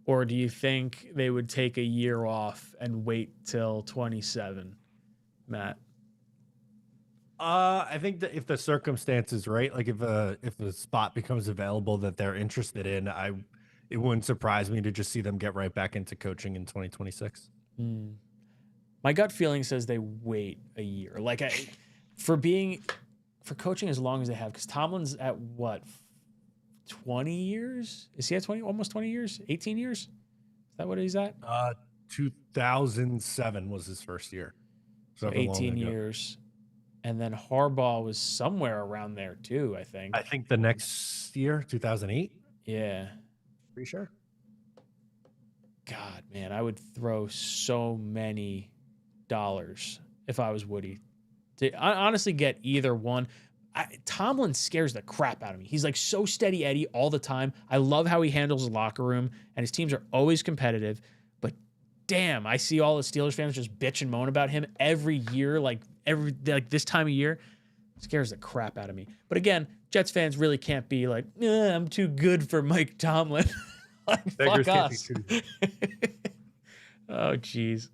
Or do you think they would take a year off and wait till 27, Matt? I think that if the circumstances right, like if the spot becomes available that they're interested in, it wouldn't surprise me to just see them get right back into coaching in 2026. My gut feeling says they wait a year. Like for coaching as long as they have, because Tomlin's at what, 20 years? Is he at 20? Almost 20 years? 18 years? Is that what he's at? 2007 was his first year. So 18 years. And then Harbaugh was somewhere around there too, I think. I think the next year, 2008. Yeah. Pretty sure. God, man, I would throw so many dollars if I was Woody to honestly get either one. Tomlin scares the crap out of me. He's like so steady Eddie all the time. I love how he handles the locker room, and his teams are always competitive. But damn, I see all the Steelers fans just bitch and moan about him every year, like this time of year. It scares the crap out of me. But again, Jets fans really can't be like, I'm too good for Mike Tomlin. Like, fuck us. Oh, jeez.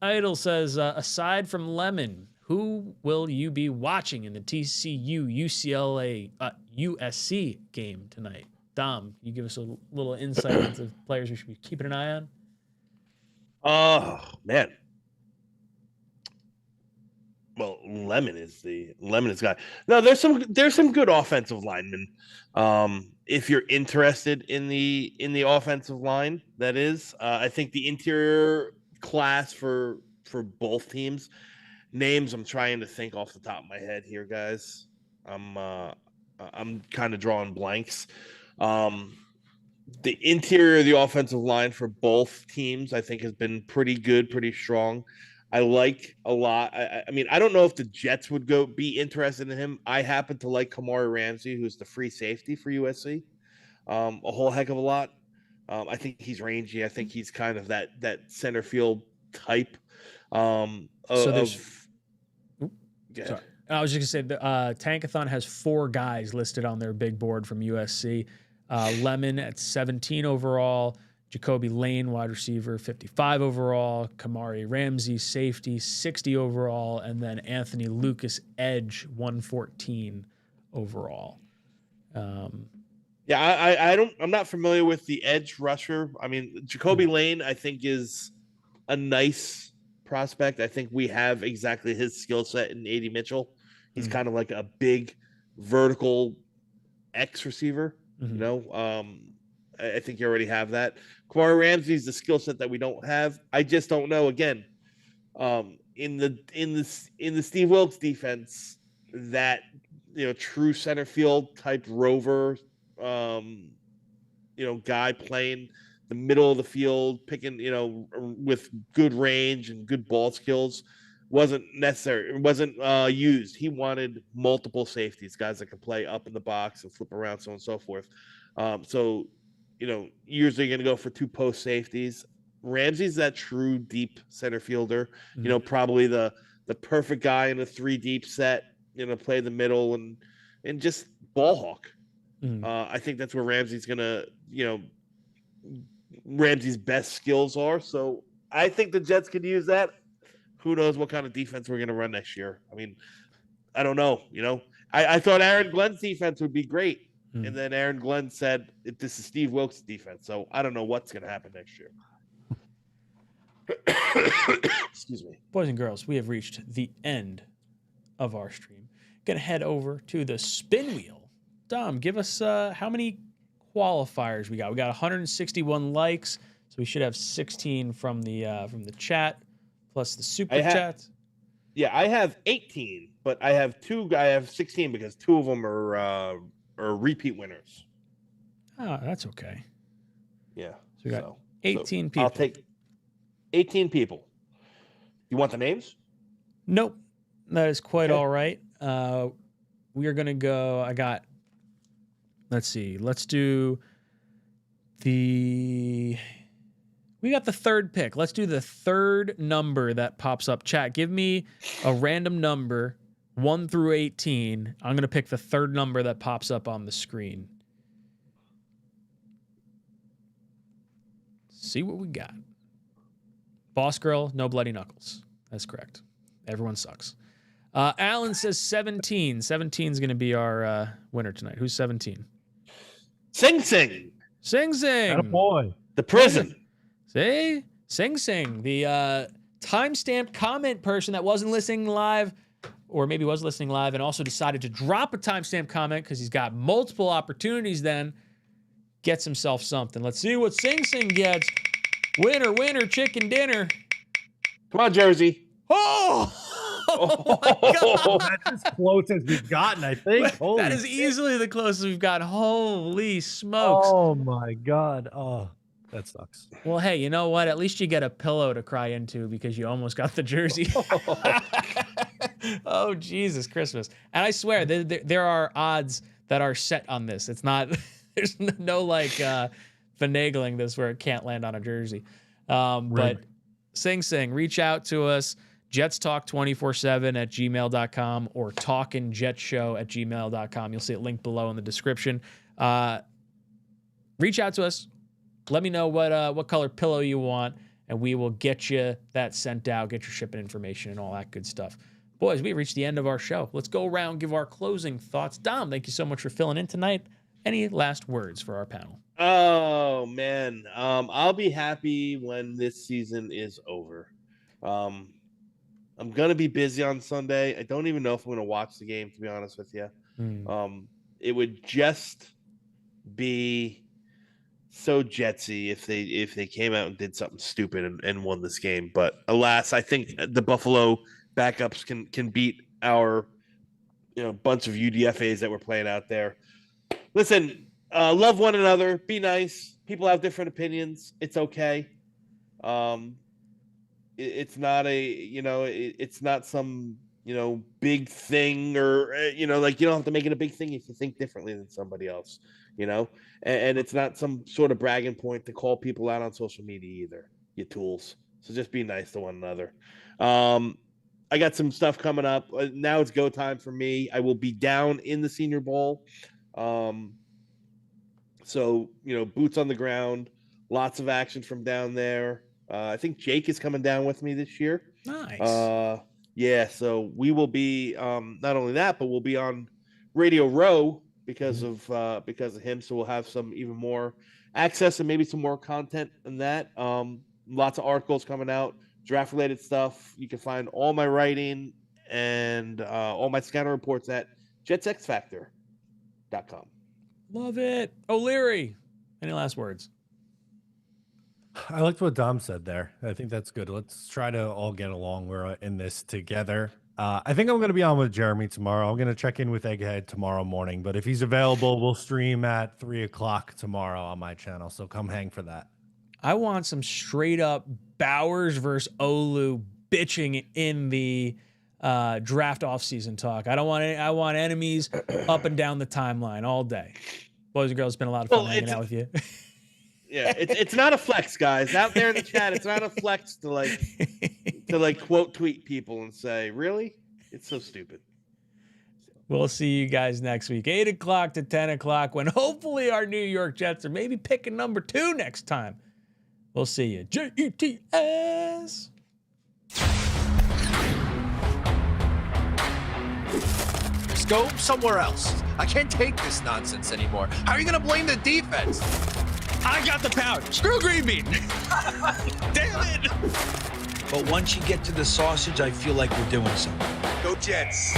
Idle says, aside from Lemon, who will you be watching in the TCU-USC game tonight? Dom, you give us a little insight into players we should be keeping an eye on? Oh, man. Well, Lemon is the guy. No, there's some good offensive linemen. If you're interested in the offensive line, that is, I think the interior class for both teams. Names I'm trying to think off the top of my head here, guys. I'm kind of drawing blanks. The interior of the offensive line for both teams, I think, has been pretty good, pretty strong. I like a lot. I mean, I don't know if the Jets would be interested in him. I happen to like Kamari Ramsey, who's the free safety for USC, a whole heck of a lot. I think he's rangy. I think he's kind of that center field type. Sorry. I was just going to say, the Tankathon has 4 guys listed on their big board from USC. Lemon at 17 overall, Jacoby Lane, wide receiver, 55 overall, Kamari Ramsey, safety, 60 overall, and then Anthony Lucas, edge, 114 overall. I'm not familiar with the edge rusher. I mean, Jacoby Lane, I think, is a nice prospect. I think we have exactly his skill set in 𝐒𝐿�mitchell. He's kind of like a big vertical X receiver. I think you already have that. Kamari Ramsey is the skill set that we don't have. I just don't know. Again, in the Steve Wilkes defense, that true center field type rover, guy playing the middle of the field, picking with good range and good ball skills wasn't necessary. It wasn't used. He wanted multiple safeties, guys that could play up in the box and flip around, so on and so forth. Usually going to go for 2 post safeties. Ramsey's that true deep center fielder, probably the perfect guy in a 3 deep set, play the middle and just ball hawk. I think that's where Ramsey's going to, Ramsey's best skills are. So I think the Jets could use that. Who knows what kind of defense we're going to run next year. I mean, I don't know. I thought Aaron Glenn's defense would be great. And then Aaron Glenn said, this is Steve Wilkes' defense. So I don't know what's going to happen next year. Excuse me. Boys and girls, we have reached the end of our stream. Going to head over to the spin wheel. Dom, give us how many qualifiers we got. We got 161 likes, so we should have 16 from the chat, plus the super chat. Yeah, I have 18, but I have 16 because 2 of them are repeat winners. Oh, that's okay. Yeah. So we got 18 people. I'll take 18 people. You want the names? Nope. That is quite Okay. all right. We are going to go. Let's see. Let's do we got the third pick. Let's do the third number that pops up. Chat, give me a random number, 1 through 18. I'm going to pick the third number that pops up on the screen. See what we got. Boss girl, no bloody knuckles. That's correct. Everyone sucks. Alan says 17. 17 is going to be our winner tonight. Who's 17? Sing Sing, Sing Sing. Boy. the prison. See? Sing Sing, the timestamp comment person that wasn't listening live, or maybe was listening live and also decided to drop a timestamp comment because he's got multiple opportunities then, gets himself something. Let's see what Sing Sing gets. Winner, winner, chicken dinner. Come on, Jersey. Oh! Oh my God. That's as close as we've gotten, I think. Holy That is shit. easily the closest we've got. Holy smokes. Oh my God. Oh, that sucks. Well, hey, you know what? At least you get a pillow to cry into because you almost got the jersey. Oh, Jesus Christmas. And I swear, there are odds that are set on this. It's not, there's no like finagling this where it can't land on a jersey. But Sing Sing, reach out to us. jetstalk247@gmail.com or talkinjetshow@gmail.com. You'll see it linked below in the description. Reach out to us. Let me know what color pillow you want, and we will get you that sent out, get your shipping information and all that good stuff. Boys, we've reached the end of our show. Let's go around, give our closing thoughts. Dom, thank you so much for filling in tonight. Any last words for our panel? Oh man, I'll be happy when this season is over. I'm gonna be busy on Sunday. I don't even know if I'm gonna watch the game, to be honest with you. It would just be so Jetsy if they came out and did something stupid and won this game. But alas, I think the Buffalo backups can beat our bunch of UDFAs that were playing out there. Listen, love one another. Be nice. People have different opinions. It's okay. It's not it's not some big thing, or like you don't have to make it a big thing if you think differently than somebody else. And it's not some sort of bragging point to call people out on social media either, you tools. So just be nice to one another. I got some stuff coming up. Now it's go time for me. I will be down in the Senior Bowl. So, boots on the ground, lots of action from down there. I think Jake is coming down with me this year. Nice. Yeah, so we will be not only that, but we'll be on Radio Row because of him. So we'll have some even more access and maybe some more content than that. Lots of articles coming out, draft related stuff. You can find all my writing and all my scouting reports at JetsXFactor.com. Love it. O'Leary, any last words? I liked what Dom said there. I think that's good. Let's try to all get along. We're in this together. I think I'm going to be on with Jeremy tomorrow. I'm going to check in with Egghead tomorrow morning, but if he's available, we'll stream at 3:00 tomorrow on my channel. So come hang for that. I want some straight up Bowers versus Olu bitching in the draft offseason talk. I want enemies up and down the timeline all day. Boys and girls, it's been a lot of fun hanging out with you. Yeah, it's not a flex, guys. Out there in the chat, it's not a flex to quote tweet people and say, really? It's so stupid. We'll see you guys next week, 8 o'clock to 10 o'clock, when hopefully our New York Jets are maybe picking number 2 next time. We'll see you. JETS. Just go somewhere else. I can't take this nonsense anymore. How are you going to blame the defense? I got the pouch. Screw green bean. Damn it. But once you get to the sausage, I feel like we're doing something. Go Jets.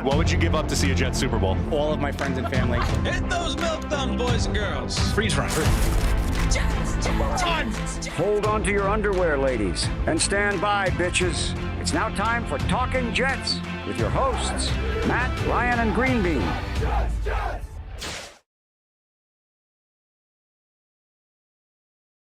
What would you give up to see a Jets Super Bowl? All of my friends and family. Hit those milk duns, boys and girls. Freeze run. Jets! Hold on to your underwear, ladies, and stand by, bitches. It's now time for Talkin' Jets with your hosts, Matt, Ryan, and Green Bean.